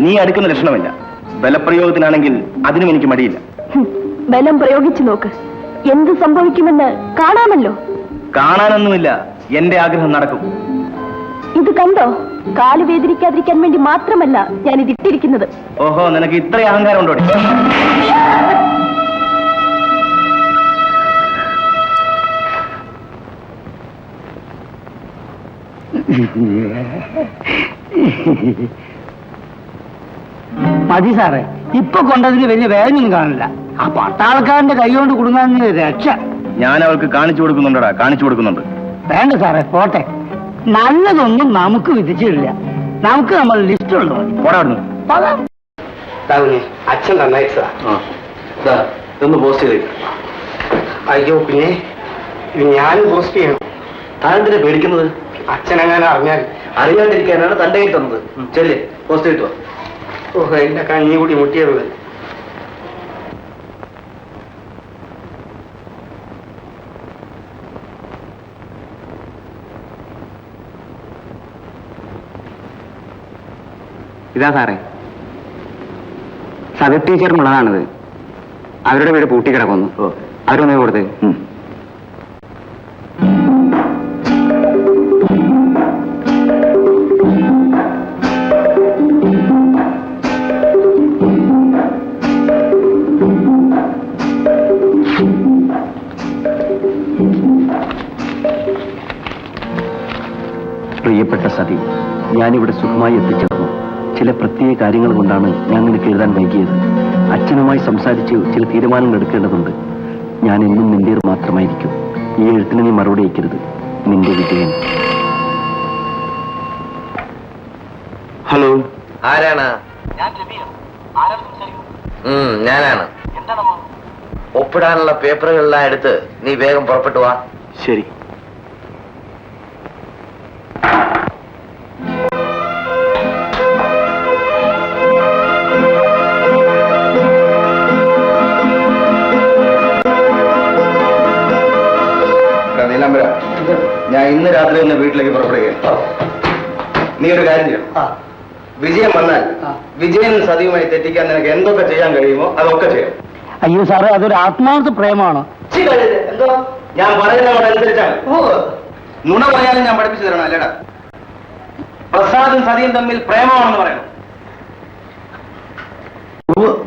Speaker 2: നീ അടുക്കുന്ന ലക്ഷണമില്ല. ബലപ്രയോഗത്തിനാണെങ്കിൽ അതിനും എനിക്ക് മടിയില്ല.
Speaker 1: ബലം പ്രയോഗിച്ചു നോക്ക്. എന്ത് സംഭവിക്കുമെന്ന് കാണാമല്ലോ.
Speaker 2: കാണാനൊന്നുമില്ല. എന്റെ ആഗ്രഹം നടക്കും.
Speaker 1: ഇത് കണ്ടോ? കാല് വേദനിക്കാതിരിക്കാൻ വേണ്ടി മാത്രമല്ല ഞാൻ ഇത് ഇട്ടിരിക്കുന്നത്.
Speaker 5: ഓഹോ, നിനക്ക് ഇത്ര അഹങ്കാരം ഉണ്ടോ?
Speaker 6: മതി സാറേ, ഇപ്പൊ കൊണ്ടതിന് വലിയ വേദനയൊന്നും കാണില്ല. ആ പട്ടാളക്കാരന്റെ കൈ കൊണ്ട് കുടുങ്ങാൻ രക്ഷ.
Speaker 5: ഞാൻ അവൾക്ക് കാണിച്ചു കൊടുക്കുന്നുണ്ടടാ, കാണിച്ചു കൊടുക്കുന്നുണ്ട്.
Speaker 6: വേണ്ട സാറേ, പോട്ടെ. നല്ലതൊന്നും നമുക്ക് വിധിച്ചിട്ടില്ല. നമുക്ക് നമ്മൾ ലിസ്റ്റ് ഉള്ളു.
Speaker 3: അച്ഛൻ നന്നായിട്ടാ
Speaker 2: ഒന്ന് പോസ്റ്റ് ചെയ്ത്.
Speaker 3: അയ്യോ പിന്നെ ഞാൻ പോസ്റ്റ് ചെയ്യണം.
Speaker 2: താനെന്തിനാ പേടിക്കുന്നത്?
Speaker 3: അച്ഛനെങ്ങനെ അറിഞ്ഞാൽ?
Speaker 2: അറിയാണ്ടിരിക്കാനാണ് തന്റെ കയ്യിൽ തന്നത്. ചെല്ലേ പോസ്റ്റ് കിട്ടുക.
Speaker 3: ഓഹോ, എന്റെ കഞ്ഞി കൂടി മുട്ടിയത്.
Speaker 7: ഇതാ സാറേ, സദർ ടീച്ചറിനുള്ളതാണിത്. അവരുടെ വീട് പൂട്ടിക്കിടക്കുന്നു. അവരൊന്നേ കൊടുത്ത്.
Speaker 2: പ്രിയപ്പെട്ട സതി, ഞാനിവിടെ സുഖമായി എത്തിച്ചേർന്നു. ചില പ്രത്യേക കാര്യങ്ങൾ കൊണ്ടാണ് ഞാൻ നിനക്ക് എഴുതാൻ വൈകിയത്. അച്ഛനുമായി സംസാരിച്ച് ചില തീരുമാനങ്ങൾ എടുക്കേണ്ടതുണ്ട്. ഞാൻ എന്നും നിന്റേത് മാത്രമായിരിക്കും. ഈ എഴുത്തിന് നീ മറുപടി അയക്കരുത്. നിന്റെ വിജയൻ.
Speaker 5: ഹലോ,
Speaker 3: ആരാണ്? ഞാനാണ്. ഒപ്പിടാനുള്ള പേപ്പറുകളെല്ലാം എടുത്ത് നീ വേഗം പുറപ്പെട്ടു വാ.
Speaker 5: ശരി. ഞാൻ ഇന്ന് രാത്രി തന്നെ വീട്ടിലേക്ക് പുറപ്പെടുകയാണ്. നീ ഒരു കാര്യം ചെയ്യും. വിജയം വന്നാൽ വിജയൻ സതിയുമായി തെറ്റിക്കാൻ നിനക്ക് എന്തൊക്കെ ചെയ്യാൻ കഴിയുമോ അതൊക്കെ ചെയ്യാം.
Speaker 6: അയ്യോ സാറേ, അതൊരു ആത്മാർത്ഥ പ്രേമമാണ്.
Speaker 5: എന്തോ ഞാൻ പറയുന്നതനുസരിച്ചാണ്. നുണ പറയാനും ഞാൻ പഠിപ്പിച്ചു തരണം അല്ലേടാ. പ്രസാദും സതിയും തമ്മിൽ പ്രേമമാണെന്ന് പറയണം.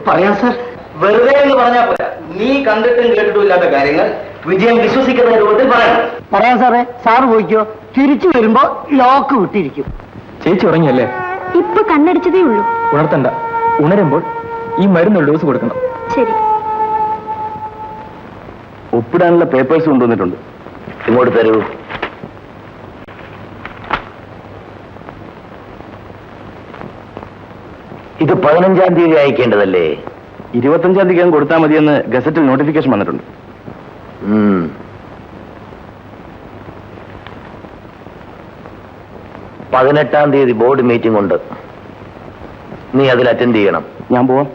Speaker 6: പറയാം സാർ.
Speaker 5: വെറുതെ എന്ന് പറഞ്ഞാൽ പോരാ. നീ കണ്ടിട്ടും കേട്ടിട്ടും ഇല്ലാത്ത കാര്യങ്ങൾ വിജയം വിശ്വസിക്കുന്ന രൂപത്തിൽ പറയണം.
Speaker 6: പറയാം സാറേ. സാറ് പോയിക്കോ. തിരിച്ചു വരുമ്പോ ലോക്ക് വിട്ടിരിക്കും.
Speaker 2: ചേച്ചി ഉറങ്ങിയല്ലേ?
Speaker 1: ഇപ്പൊ കണ്ണടിച്ചതേ ഉള്ളൂ.
Speaker 2: ഉണർത്തണ്ട. ഉണരുമ്പോൾ ഈ മരുന്നുള്ള ഡോസ് കൊടുക്കണം.
Speaker 1: ശരി.
Speaker 2: ഒപ്പിടാനുള്ള പേപ്പേഴ്സ് കൊണ്ടുവന്നിട്ടുണ്ട്.
Speaker 3: ഇങ്ങോട്ട് തരൂ. ഇത് 15-ാം തീയതി അയക്കേണ്ടതല്ലേ?
Speaker 2: 25-ാം തീയതി കൊടുത്താൽ മതിയെന്ന് ഗസറ്റിൽ നോട്ടിഫിക്കേഷൻ വന്നിട്ടുണ്ട്.
Speaker 3: 18-ാം തീയതി ബോർഡ് മീറ്റിംഗ് ഉണ്ട്. നീ അതിൽ അറ്റൻഡ് ചെയ്യണം.
Speaker 2: ഞാൻ പോവാം.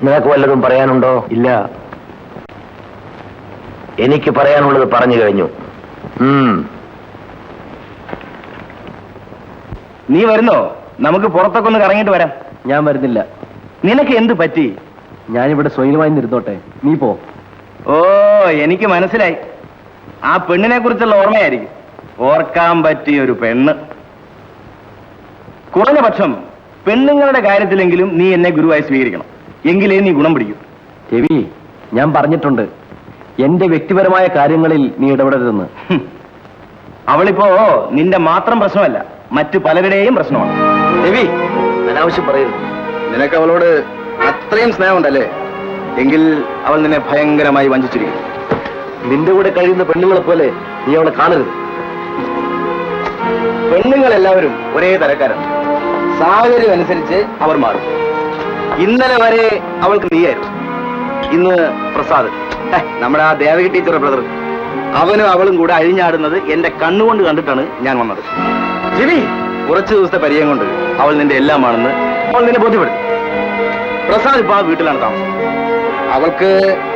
Speaker 3: നിനക്ക് വല്ലതും പറയാനുണ്ടോ?
Speaker 2: ഇല്ല.
Speaker 3: എനിക്ക് പറയാനുള്ളത് പറഞ്ഞു കഴിഞ്ഞു.
Speaker 5: നീ വരുന്നോ? നമുക്ക് പുറത്തൊക്കെ ഒന്ന് കറങ്ങിയിട്ട് വരാം.
Speaker 2: ഞാൻ വരുന്നില്ല.
Speaker 5: നിനക്ക് എന്ത് പറ്റി?
Speaker 2: ഞാനിവിടെ സ്വൈരമായി നിരുന്നോട്ടെ. നീ പോ.
Speaker 5: ഓ, എനിക്ക് മനസ്സിലായി. ആ പെണ്ണിനെ കുറിച്ചുള്ള ഓർമ്മയായിരിക്കും. ഓർക്കാൻ പറ്റിയ ഒരു പെണ്ണ്. കുറഞ്ഞ പക്ഷം പെണ്ണുങ്ങളുടെ കാര്യത്തിലെങ്കിലും നീ എന്നെ ഗുരുവായി സ്വീകരിക്കണം. എങ്കിലേ നീ ഗുണം പിടിക്കും.
Speaker 2: രവി, ഞാൻ പറഞ്ഞിട്ടുണ്ട് എന്റെ വ്യക്തിപരമായ കാര്യങ്ങളിൽ നീ ഇടപെടരുതെന്ന്.
Speaker 5: അവളിപ്പോ നിന്റെ മാത്രം പ്രശ്നമല്ല, മറ്റു പലരുടെയും പ്രശ്നമാണ്.
Speaker 3: രവി, അനാവശ്യം പറയരുത്.
Speaker 5: നിനക്ക് അവളോട് അത്രയും സ്നേഹമുണ്ടല്ലേ? എങ്കിൽ അവൾ നിന്നെ ഭയങ്കരമായി വഞ്ചിച്ചിരിക്കും.
Speaker 2: നിന്റെ കൂടെ കഴിയുന്ന പെണ്ണുങ്ങളെ പോലെ നീ അവളെ കാണരുത്.
Speaker 5: പെണ്ണുങ്ങളെല്ലാവരും ഒരേ തരക്കാരാണ്. സാഹചര്യം അനുസരിച്ച് അവർ മാറും. ഇന്നലെ വരെ അവൾക്ക് നീയായിരുന്നു. ഇന്ന് പ്രസാദ്, നമ്മുടെ ആ ദേവകി ടീച്ചറുടെ ബ്രദർ, അവനും അവളും കൂടെ അഴിഞ്ഞാടുന്നത് എന്റെ കണ്ണുകൊണ്ട് കണ്ടിട്ടാണ് ഞാൻ വന്നത്. ശരി, കുറച്ചു ദിവസത്തെ പരിചയം കൊണ്ട് അവൾ നിന്റെ എല്ലാമാണെന്ന് അവൾ നിന്നെ ബോധ്യപ്പെടുത്തി. പ്രസാദ് ഇപ്പൊ ആ വീട്ടിലാണ് താമസം. അവൾക്ക്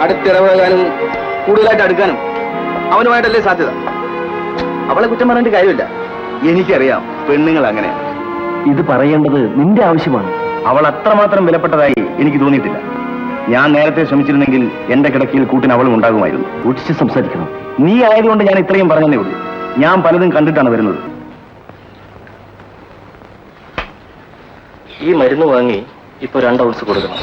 Speaker 5: അടുത്തിടപഴകാനും കൂടുതലായിട്ട് അടുക്കാനും അവനുമായിട്ടല്ലേ സാധ്യത. അവളെ കുറ്റം പറഞ്ഞിട്ട് കാര്യമില്ല. എനിക്കറിയാം പെണ്ണുങ്ങൾ അങ്ങനെയാണ്.
Speaker 2: ഇത് പറയേണ്ടത് നിന്റെ ആവശ്യമാണ്.
Speaker 5: അവൾ അത്രമാത്രം വിലപ്പെട്ടതായി എനിക്ക് തോന്നിയിട്ടില്ല. ഞാൻ നേരത്തെ ശ്രമിച്ചിരുന്നെങ്കിൽ എന്റെ കിടക്കയിൽ കൂട്ടിന് അവളും ഉണ്ടാകുമായിരുന്നു.
Speaker 2: സൂക്ഷിച്ച് സംസാരിക്കണം.
Speaker 5: നീ ആയതുകൊണ്ട് ഞാൻ ഇത്രയും പറഞ്ഞതേ ഉള്ളൂ. ഞാൻ പലതും കണ്ടിട്ടാണ് വരുന്നത്.
Speaker 2: ഈ മരുന്ന് വാങ്ങി ഇപ്പൊ 2 ഔൺസ് കൊടുക്കണം.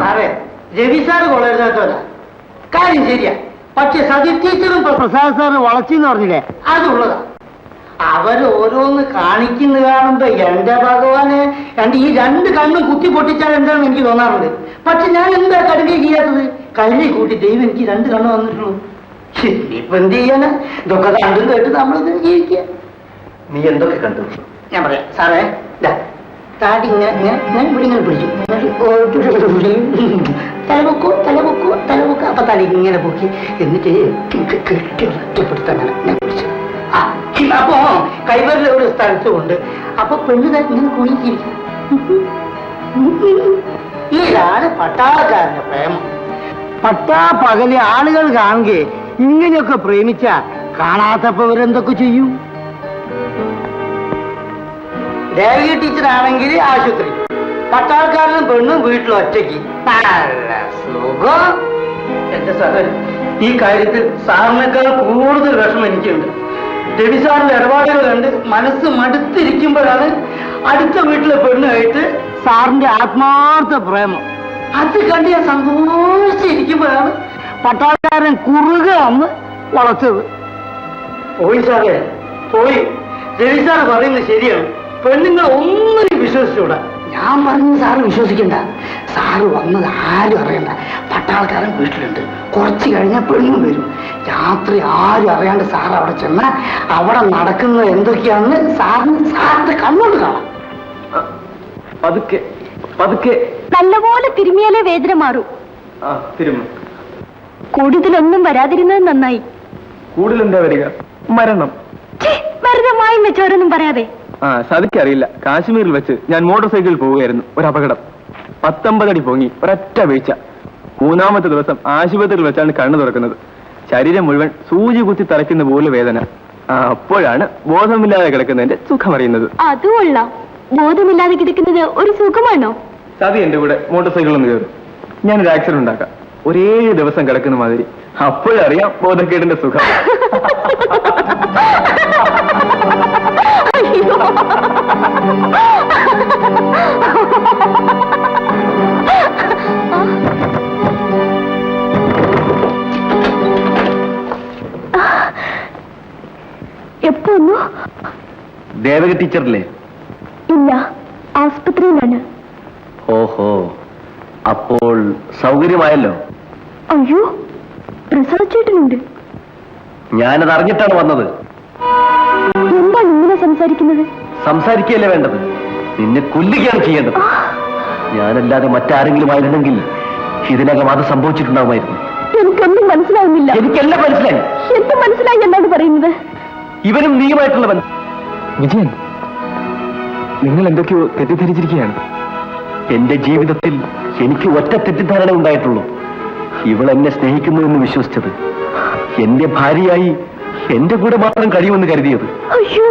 Speaker 6: സാറേ, രവി സാറ് കൊള്ളരുതാത്തവരാ, കാര്യം ശരിയാ. പക്ഷെ സതി ടീച്ചറും പ്രസാദ് സാറ് വളച്ചെന്ന് പറഞ്ഞില്ലേ, അതുള്ളതാ. അവര് ഓരോന്ന് കാണിക്കുന്ന കാണുമ്പോ എന്റെ ഭഗവാന് ഈ 2 കണ്ണും കുത്തി പൊട്ടിച്ചാൽ എന്താണെന്ന് എനിക്ക് തോന്നാറുണ്ട്. പക്ഷെ ഞാൻ എന്താ കടുകை ചെയ്യാത്തത്? കല്ലിൽ കൂട്ടി ദൈവം എനിക്ക് 2 കണ്ണ് വന്നിട്ടുള്ളൂ. ഇപ്പൊ എന്ത് ചെയ്യാനാ? ഇതൊക്കെ കണ്ടും കേട്ട് നമ്മളിത് ജീവിക്കുക.
Speaker 2: നീ എന്തൊക്കെ കണ്ടു?
Speaker 6: ഞാൻ പറയാം സാറേ, താടി ഇങ്ങനെ ഇവിടെ ഇങ്ങനെ പിടിച്ചു, തലപൊക്കോ അപ്പൊ തല ഇങ്ങനെ പൊക്കി, എന്നിട്ട് കെട്ടി ഒറ്റപ്പെടുത്തങ്ങനെ ഞാൻ പിടിച്ചു. അപ്പൊ കൈവരിൽ ഒരു സ്ഥലത്ത് കൊണ്ട് അപ്പൊ പെണ്ണ് ഇങ്ങനെ കുണിച്ചിരിക്കും. ഇതാണ് പട്ടാളക്കാരന്റെ പ്രേമം. പകല് ആളുകൾ കാണുകയെ ഇങ്ങനെയൊക്കെ പ്രേമിച്ച കാണാത്തപ്പോ ഇവരെന്തൊക്കെ ചെയ്യും? ദേവകി ടീച്ചർ ആണെങ്കിൽ ആശുപത്രി, പട്ടാൾക്കാരനും പെണ്ണും വീട്ടിൽ ഒറ്റയ്ക്ക്. നല്ല സുഖം. എന്റെ സഹോദരൻ, ഈ കാര്യത്തിൽ സാറിനേക്കാൾ കൂടുതൽ വിഷമം എനിക്കുണ്ട്. രവി സാറിന്റെ ഇടപാടുകൾ കണ്ട് മനസ്സ് മടുത്തിരിക്കുമ്പോഴാണ് അടുത്ത വീട്ടിലെ പെണ്ണുമായിട്ട് സാറിന്റെ ആത്മാർത്ഥ പ്രേമം. അത് കണ്ട് ഞാൻ സന്തോഷിച്ചിരിക്കുമ്പോഴാണ് പട്ടാളക്കാരൻ കുറുകെ വന്ന് വളച്ചത്. പോയി സാറേ, പോയി. രവി സാർ പറയുന്നത് ശരിയാണ്. പെണ്ണുങ്ങൾ ഒന്നും വിശ്വസിച്ചൂടാ. ഞാൻ പറഞ്ഞു സാറ് വിശ്വസിക്കണ്ട. സാറ് വന്നത് ആരും അറിയണ്ട. പട്ടാളക്കാരൻ വീട്ടിലുണ്ട്. കുറച്ച് കഴിഞ്ഞാൽ പെണ്ണും വരും. രാത്രി ആരും അറിയാണ്ട് സാർ അവിടെ ചെന്നാൽ അവിടെ നടക്കുന്നത് എന്തൊക്കെയാണെന്ന് സാറിന്റെ കണ്ണോട് കാണാം.
Speaker 5: പതുക്കെ
Speaker 1: നല്ലപോലെ തിരുമിയാലേ വേദന മാറൂ. കൂടുതലൊന്നും വരാതിരുന്നത് നന്നായി.
Speaker 5: കൂടുതലെന്താ വരിക? മരണം.
Speaker 1: മരണമായി വെച്ചോരൊന്നും പറയാതെ.
Speaker 5: സതിക്കറിയില്ല. കാശ്മീരിൽ വെച്ച് ഞാൻ മോട്ടോർ സൈക്കിളിൽ പോവുകയായിരുന്നു. ഒരു അപകടം. 19 അടി പൊങ്ങി, ഒരൊറ്റ വീഴ്ച. 3-ാമത്തെ ദിവസം ആശുപത്രിയിൽ വെച്ചാണ് കണ്ണു തുറക്കുന്നത്. ശരീരം മുഴുവൻ സൂചി കുത്തി തറയ്ക്കുന്ന പോലെ വേദന. അപ്പോഴാണ് ബോധമില്ലാതെ കിടക്കുന്നതിന്റെ സുഖമറിയുന്നത്.
Speaker 1: അതുകൊള്ള ബോധമില്ലാതെ കിടക്കുന്നത് ഒരു സുഖമാണോ?
Speaker 5: സതി എന്റെ കൂടെ മോട്ടോർ സൈക്കിളിൽ ഒന്ന് കയറും. ഞാനൊരു ആക്സിഡന്റ് ഉണ്ടാക്കാം. 7 ദിവസം കിടക്കുന്ന മാതിരി. അപ്പോഴറിയാം ബോധക്കേടിന്റെ സുഖം.
Speaker 1: എപ്പോന്നു?
Speaker 2: ദേവകി ടീച്ചറില്ലേ?
Speaker 1: ഇല്ല, ആസ്പത്രിയിലാണ്.
Speaker 2: ഓഹോ, അപ്പോൾ സൗകര്യമായല്ലോ.
Speaker 1: അയ്യോ, പ്രസാദ് ചേട്ടനുണ്ട്.
Speaker 2: ഞാനത് അറിഞ്ഞിട്ടാണ് വന്നത്.
Speaker 1: എന്താണ് ഇങ്ങനെ സംസാരിക്കുന്നത്?
Speaker 2: സംസാരിക്കുകയല്ലേ വേണ്ടത്, നിന്നെ കൊല്ലുകയാണ് ചെയ്യേണ്ടത്. ഞാനല്ലാതെ മറ്റാരെങ്കിലും ആയിരുന്നെങ്കിൽ ഇതിനകം അത് സംഭവിച്ചിട്ടുണ്ടാവുമായിരുന്നു.
Speaker 1: എനിക്കൊന്നും മനസ്സിലാവുന്നില്ല.
Speaker 2: എനിക്കെല്ലാം മനസ്സിലായി.
Speaker 1: എന്ത് മനസ്സിലായി എന്നാണ് പറയുന്നത്?
Speaker 2: ഇവനും നീയുമായിട്ടുള്ള ബന്ധം.
Speaker 5: വിജയൻ, നിങ്ങൾ എന്തൊക്കെയോ തെറ്റിദ്ധരിച്ചിരിക്കുകയാണ്.
Speaker 2: എന്റെ ജീവിതത്തിൽ എനിക്ക് ഒറ്റ തെറ്റിദ്ധാരണ ഉണ്ടായിട്ടുള്ളൂ. ഇവൾ എന്നെ സ്നേഹിക്കുന്നു എന്ന് വിശ്വസിച്ചത്, എന്റെ ഭാര്യയായി എന്റെ കൂടെ മാത്രം കഴിയുമെന്ന് കരുതിയത്.
Speaker 1: അയ്യോ,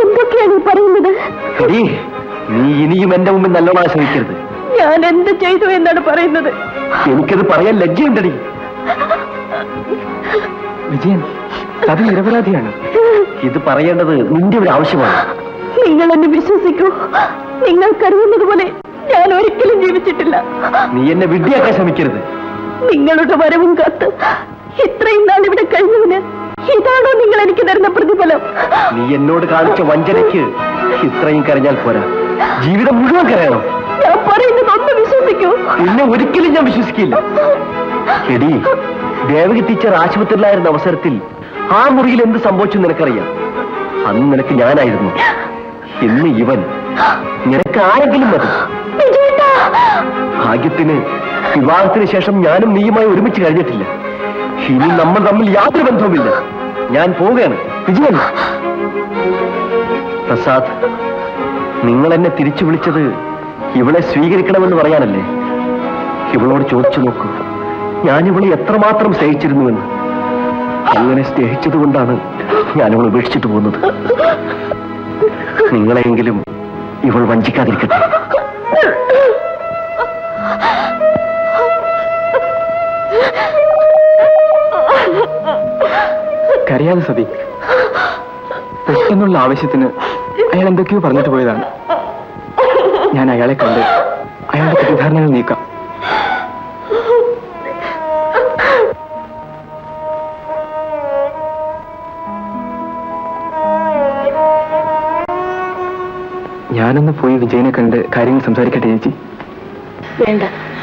Speaker 1: എന്തൊക്കെയാണ് പറയുന്നത്?
Speaker 2: എടീ, നീ ഇനിയും എന്റെ മുമ്പിൽ നല്ലോണം ആശ്രയിക്കരുത്.
Speaker 1: ഞാൻ എന്ത് ചെയ്തു എന്നാണ് പറയുന്നത്?
Speaker 2: എനിക്കത് പറയാൻ ലജ്ജയുണ്ടടി.
Speaker 5: വിജയൻ, അത് നിരപരാധിയാണ്.
Speaker 2: ഇത് പറയേണ്ടത് നിന്റെ ഒരു ആവശ്യമാണ്.
Speaker 1: നിങ്ങൾ എന്നെ വിശ്വസിക്കൂ. നിങ്ങൾ കരുതുന്നത് പോലെ ഞാൻ ഒരിക്കലും ജീവിച്ചിട്ടില്ല.
Speaker 2: നീ എന്നെ വിഡ്ഢിയാക്കാൻ ശ്രമിക്കരുത്.
Speaker 1: നിങ്ങളുടെ വരവും കാത്ത് ഇത്രയും നാൾ ഇവിടെ കഴിഞ്ഞതിന് ഇതാണോ നിങ്ങൾ എനിക്ക് തരുന്ന പ്രതിഫലം?
Speaker 2: നീ എന്നോട് കാണിച്ച വഞ്ചനയ്ക്ക് ഇത്രയും കരഞ്ഞാൽ പോരാ, ജീവിതം മുഴുവൻ കരയണം.
Speaker 1: ഞാൻ പറയുന്നത് ഒന്ന് വിശ്വസിക്കൂ.
Speaker 2: പിന്നെ ഒരിക്കലും ഞാൻ വിശ്വസിക്കില്ല. എടി, ദേവകി ടീച്ചർ ആശുപത്രിയിലായിരുന്ന അവസരത്തിൽ ആ മുറിയിൽ എന്ത് സംഭവിച്ചു നിനക്കറിയാം? അന്ന് നിനക്ക് ഞാനായിരുന്നു. ഇന്ന് ഇവൻ. നിനക്ക് ആരെങ്കിലും മതി. ഭാഗ്യത്തിന് വിവാഹത്തിന് ശേഷം ഞാനും നീയുമായി ഒരുമിച്ച് കഴിഞ്ഞിട്ടില്ല. ഇനി നമ്മൾ തമ്മിൽ യാതൊരു ബന്ധവുമില്ല. ഞാൻ പോവുകയാണ്. വിജയൻ. പ്രസാദ്, നിങ്ങൾ എന്നെ തിരിച്ചു വിളിച്ചത് ഇവളെ സ്വീകരിക്കണമെന്ന് പറയാനല്ലേ? ഇവളോട് ചോദിച്ചു നോക്കൂ, ഞാൻ ഇവളെ എത്രമാത്രം സ്നേഹിച്ചിരുന്നുവെന്ന്. അങ്ങനെ സ്നേഹിച്ചത് കൊണ്ടാണ് ഞാൻ അവളെ ഉപേക്ഷിച്ചിട്ട് പോകുന്നത്. നിങ്ങളെയെങ്കിലും ഇവൾ വഞ്ചിക്കാതിരിക്കട്ടെ.
Speaker 7: കരയാതെ സതി. പെട്ടെന്നുള്ള ആവശ്യത്തിന് അയാൾ എന്തൊക്കെയോ പറഞ്ഞിട്ട് പോയതാണ്. ഞാൻ അയാളെ കണ്ട് അയാളുടെ തെറ്റിദ്ധാരണകൾ നീക്കാം. ഞാനൊന്ന് പോയി വിജയനെ കണ്ട് കാര്യങ്ങൾ സംസാരിക്കട്ടെ ചേച്ചി.
Speaker 1: വേണ്ട,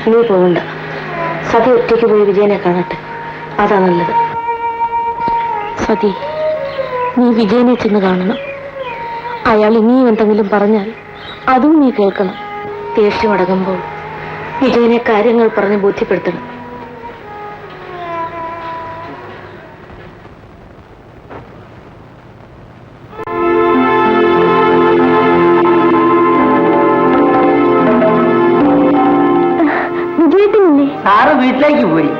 Speaker 1: നീ പോകണ്ട. സതി ഒറ്റയ്ക്ക് പോയി വിജയനെ കാണട്ടെ, അതാ നല്ലത്. സതി, നീ വിജയനെ ചെന്ന് കാണണം. അയാൾ ഇനിയും എന്തെങ്കിലും പറഞ്ഞാൽ അതും നീ കേൾക്കണം. ദേഷ്യമടങ്ങുമ്പോൾ വിജയനെ കാര്യങ്ങൾ പറഞ്ഞ് ബോധ്യപ്പെടുത്തണം. വിജയത്തിനില്ലേ?
Speaker 6: സാറ് വീട്ടിലേക്ക് പോയി.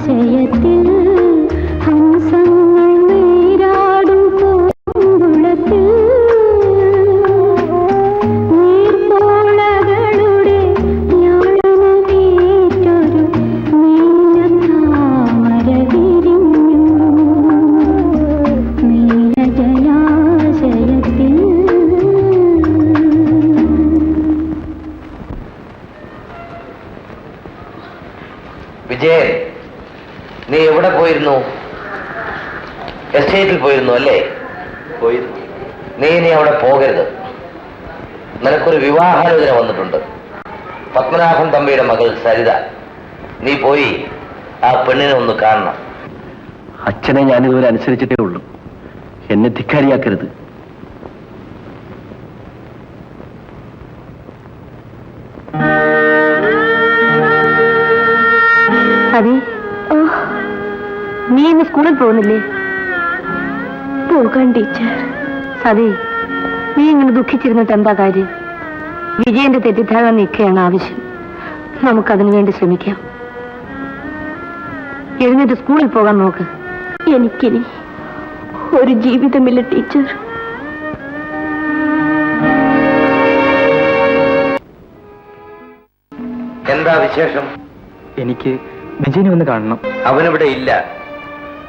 Speaker 1: ജലാശയത്തിൽ ഹംസങ്ങൾ നീരാടും പൂങ്കുളത്തിൽ നീർപ്പോളകളുടെ യാഴമേറ്റൊരു നീലത്താമര വിരിഞ്ഞു നീലജലാശയത്തിൽ.
Speaker 3: വിജയൻ, നീ എവിടെ പോയിരുന്നു? എസ്റ്റേറ്റിൽ പോയിരുന്നു അല്ലേ?
Speaker 5: പോയിരുന്നു.
Speaker 3: നീ ഇനി അവിടെ പോകരുത്. നിനക്കൊരു വിവാഹാലോചന വന്നിട്ടുണ്ട്. പത്മനാഭൻ തമ്പിയുടെ മകൾ സരിത. നീ പോയി ആ പെണ്ണിനെ ഒന്ന് കാണണം.
Speaker 2: അച്ഛനെ ഞാനിതുവരെ അനുസരിച്ചിട്ടേ ഉള്ളൂ. എന്നെ ധിക്കാരിയാക്കരുത്.
Speaker 1: അതെ, നീ ഇന്ന് സ്കൂളിൽ പോകുന്നില്ലേ? പോകാൻ ടീച്ചർ. സതി, നീ ഇങ്ങനെ ദുഃഖിച്ചിരുന്നിട്ട് എന്താ കാര്യം? വിജയന്റെ തെറ്റിദ്ധാരണ നീക്കുകയാണ് ആവശ്യം. നമുക്കതിനു വേണ്ടി ശ്രമിക്കാം. എഴുന്നേറ്റ് സ്കൂളിൽ പോകാൻ നോക്ക്. എനിക്കിനി ഒരു ജീവിതമില്ല ടീച്ചർ.
Speaker 3: എന്താ വിശേഷം?
Speaker 7: എനിക്ക് വിജയനെ ഒന്ന് കാണണം.
Speaker 3: അവനിവിടെ ഇല്ല.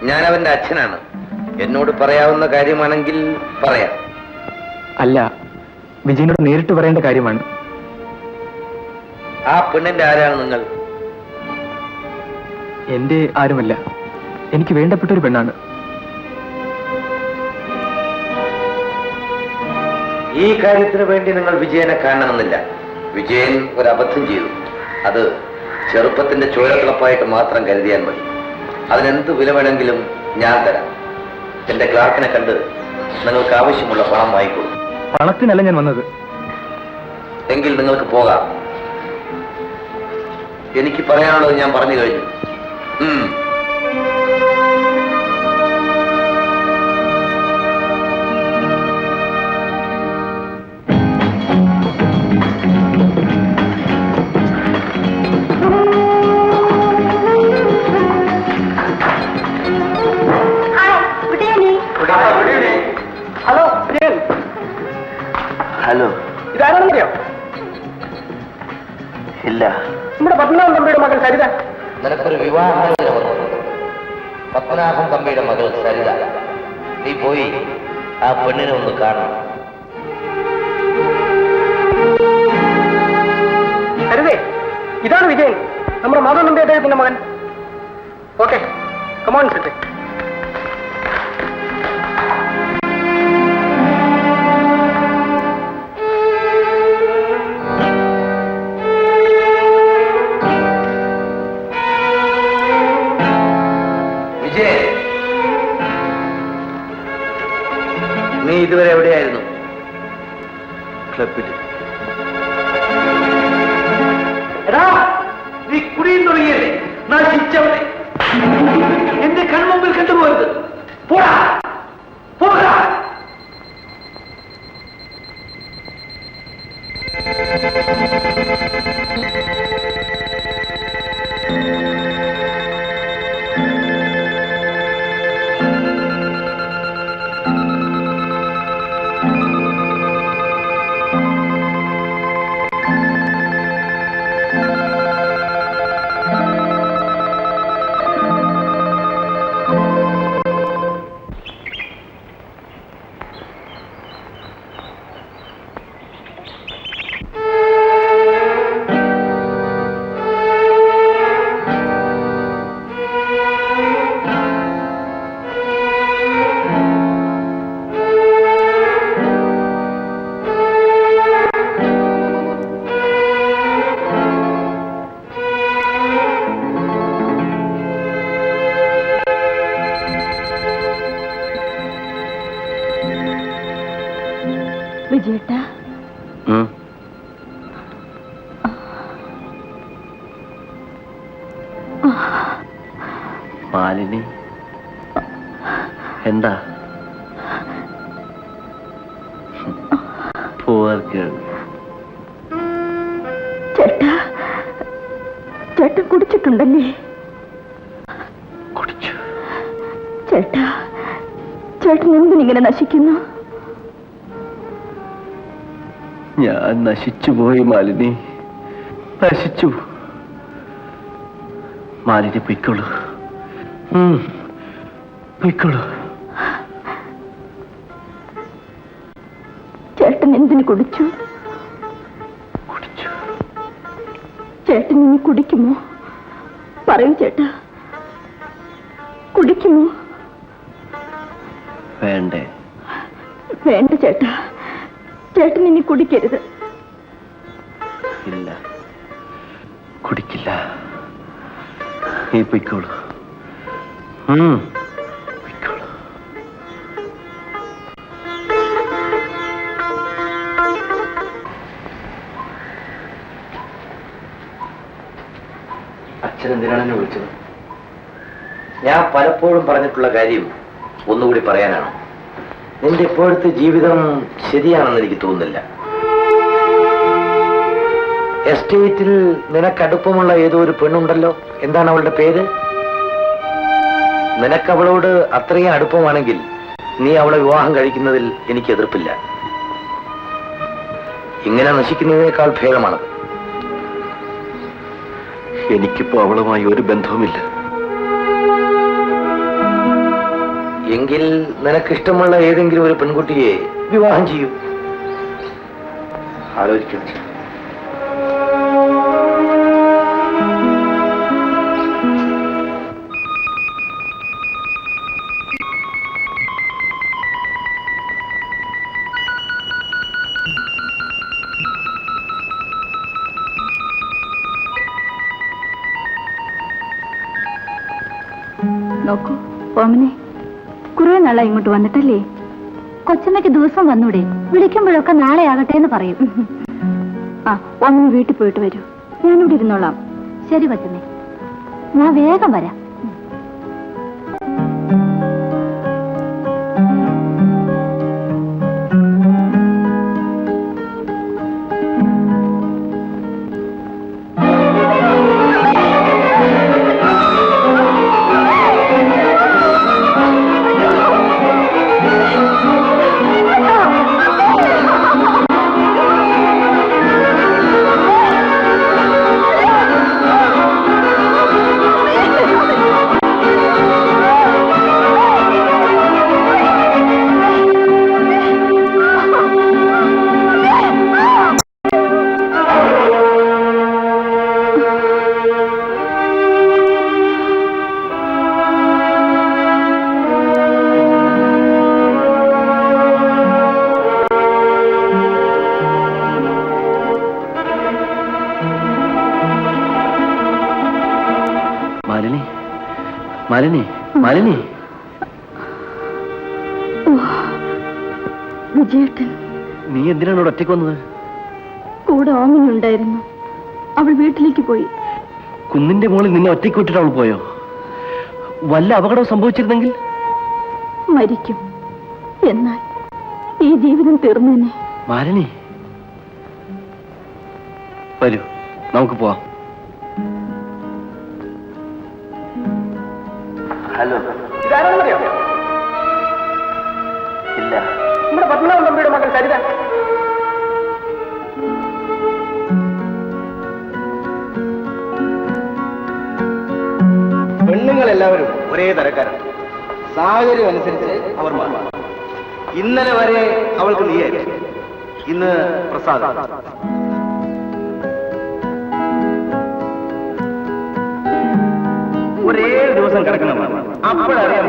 Speaker 3: ഞാൻ അവന്റെ അച്ഛനാണ്. എന്നോട് പറയാവുന്ന കാര്യമാണെങ്കിൽ പറയാം.
Speaker 7: അല്ല, വിജയനോട് നേരിട്ട് പറയേണ്ട കാര്യമാണ്.
Speaker 3: ആ പെണ്ണിന്റെ ആരാണ് നിങ്ങൾ?
Speaker 7: എന്റെ ആരുമല്ല, എനിക്ക് വേണ്ടപ്പെട്ട ഒരു പെണ്ണാണ്.
Speaker 3: ഈ കാര്യത്തിന് വേണ്ടി നിങ്ങൾ വിജയനെ കാണണമെന്നില്ല. വിജയൻ ഒരു അബദ്ധം ചെയ്തു. അത് ചെറുപ്പത്തിന്റെ ചോരത്തിളപ്പായിട്ട് മാത്രം കരുതിയാൽ മതി. അതിനെന്ത് വില വേണമെങ്കിലും ഞാൻ തരാം. എന്റെ ക്ലാർക്കിനെ കണ്ട് നിങ്ങൾക്ക് ആവശ്യമുള്ള പണം വാങ്ങിക്കോളൂ.
Speaker 7: പണത്തിനല്ല ഞാൻ വന്നത്.
Speaker 3: എങ്കിൽ നിങ്ങൾക്ക് പോകാം. എനിക്ക് പറയാനുള്ളത് ഞാൻ പറഞ്ഞു കഴിഞ്ഞു.
Speaker 4: ഹലോ വിജയൻ.
Speaker 3: ഹലോ.
Speaker 4: ഇതാരാണെന്നറിയോ?
Speaker 3: ഇല്ല.
Speaker 4: നമ്മുടെ പത്മനാഭൻ തമ്പിയുടെ മകൻ സരിത.
Speaker 3: നിനക്കൊരു വിവാഹാലോചന വന്നിട്ടുണ്ട്. പത്മനാഭൻ തമ്പിയുടെ മകൾ സരിത. നീ പോയി ആ പെണ്ണിനെ ഒന്ന് കാണണം.
Speaker 4: സരിതേ, ഇതാണ് വിജയൻ, നമ്മുടെ മാധവൻ തമ്പി അദ്ദേഹത്തിന്റെ മകൻ. Okay, come on sit.
Speaker 3: നീ ഇതുവരെ എവിടെയായിരുന്നു? ക്ലബിൽ.
Speaker 4: എടാ, നീ കുടിയും തുടങ്ങിയല്ലേ? നശിച്ചവനെ എന്റെ കൺമുമ്പിൽ കണ്ടുപോയത്. പോടാ, പോകാ.
Speaker 1: വിജയേട്ടാ,
Speaker 2: മാലിനി, എന്താ?
Speaker 1: ചേട്ടാ, ചേട്ടൻ കുടിച്ചിട്ടുണ്ടല്ലേ? ചേട്ടാ, ചേട്ടൻ എന്തിനിങ്ങനെ നശിക്കുന്നു?
Speaker 2: ഞാൻ നശിച്ചുപോയി മാലിനി, നശിച്ചു. മാലിനി പൊയ്ക്കോളൂ, പൊയ്ക്കോളൂ.
Speaker 1: ചേട്ടൻ എന്തിന് കുടിച്ചു?
Speaker 2: കുടിച്ചു.
Speaker 1: ചേട്ടൻ ഇനി കുടിക്കുമോ? പറയൂ ചേട്ടാ, കുടിക്കുമോ?
Speaker 2: വേണ്ടേ?
Speaker 1: വേണ്ട ചേട്ടാ, ചേട്ടൻ ഇനി കുടിക്കരുത്.
Speaker 2: ഇല്ല, കുടിക്കില്ല. നീ പൊയ്ക്കോളൂ, പൊയ്ക്കോളൂ.
Speaker 3: അച്ഛൻ എന്തിനാണ് എന്നെ വിളിച്ചത്? ഞാൻ പലപ്പോഴും പറഞ്ഞിട്ടുള്ള കാര്യം ഒന്നുകൂടി പറയാനാണ്. നിന്റെ ഇപ്പോഴത്തെ ജീവിതം ശരിയാണെന്ന് എനിക്ക് തോന്നുന്നില്ല. എസ്റ്റേറ്റിൽ നിനക്കടുപ്പമുള്ള ഏതോ ഒരു പെണ്ണുണ്ടല്ലോ, എന്താണ് അവളുടെ പേര്? നിനക്കവളോട് അത്രയും അടുപ്പമാണെങ്കിൽ നീ അവളെ വിവാഹം കഴിക്കുന്നതിൽ എനിക്ക് എതിർപ്പില്ല. ഇങ്ങനെ നശിക്കുന്നതിനേക്കാൾ ഭേദമാണത്.
Speaker 2: എനിക്കിപ്പോ അവളുമായി ഒരു ബന്ധവുമില്ല.
Speaker 3: എങ്കിൽ നിനക്കിഷ്ടമുള്ള ഏതെങ്കിലും ഒരു പെൺകുട്ടിയെ വിവാഹം ചെയ്യൂ. ആലോചിക്കണം.
Speaker 1: നോക്കൂ ഓമനെ, കുറെ നാളായി ഇങ്ങോട്ട് വന്നിട്ടല്ലേ? കൊച്ചമ്മയ്ക്ക് ദിവസം വന്നൂടെ? വിളിക്കുമ്പോഴൊക്കെ നാളെ ആകട്ടെ എന്ന് പറയും. ആ, ഓമന് വീട്ടിൽ പോയിട്ട് വരൂ, ഞാനിവിടെ ഇരുന്നോളാം. ശരി കൊച്ചമ്മേ, ഞാൻ വേഗം വരാം.
Speaker 2: മാലിനി, മാലിനി, മാലിനി.
Speaker 1: വിജയേട്ടൻ,
Speaker 2: നീ എന്തിനാണ് ഇവിടെ ഒറ്റയ്ക്ക് വന്നത്?
Speaker 1: കൂടെ ഓമനുണ്ടായിരുന്നു, അവൾ വീട്ടിലേക്ക് പോയി.
Speaker 2: കുന്നിന്റെ മുകളിൽ നിന്നെ ഒറ്റയ്ക്ക് വിട്ടിട്ട് അവൾ പോയോ? വല്ല അപകടവും സംഭവിച്ചിരുന്നെങ്കിൽ?
Speaker 1: മരിക്കും, എന്നാൽ ഈ ജീവിതം തീർന്നേനെ.
Speaker 2: മാലിനി, വരൂ, നമുക്ക് പോവാം.
Speaker 3: ഹലോ,
Speaker 4: ഇതാരാണെന്നറിയാം?
Speaker 3: ഇല്ല.
Speaker 4: നമ്മുടെ പത്മനാഭൻ തമ്പിയുടെ മകൻ സരിത.
Speaker 5: പെണ്ണുങ്ങളെല്ലാവരും ഒരേ തരക്കാരാണ്. സാഹചര്യം അനുസരിച്ച് അവർ മാറും. ഇന്നലെ വരെ അവൾക്ക് നീയായിരുന്നു, ഇന്ന് പ്രസാദ്. ഒരേ ദിവസം കിടക്കണമെന്ന് അപ്പോഴറിയാം.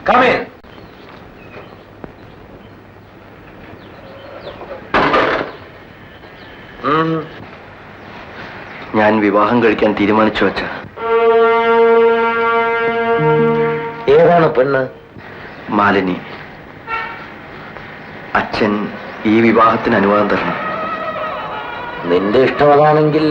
Speaker 3: Come in.
Speaker 2: ഞാൻ വിവാഹം കഴിക്കാൻ തീരുമാനിച്ചു വച്ച.
Speaker 3: ഏതാണ് പെണ്ണ്?
Speaker 2: മാലിനി. അച്ഛൻ ഈ വിവാഹത്തിന് അനുവാദം തരണം.
Speaker 3: നിന്റെ ഇഷ്ടം അതാണെങ്കിൽ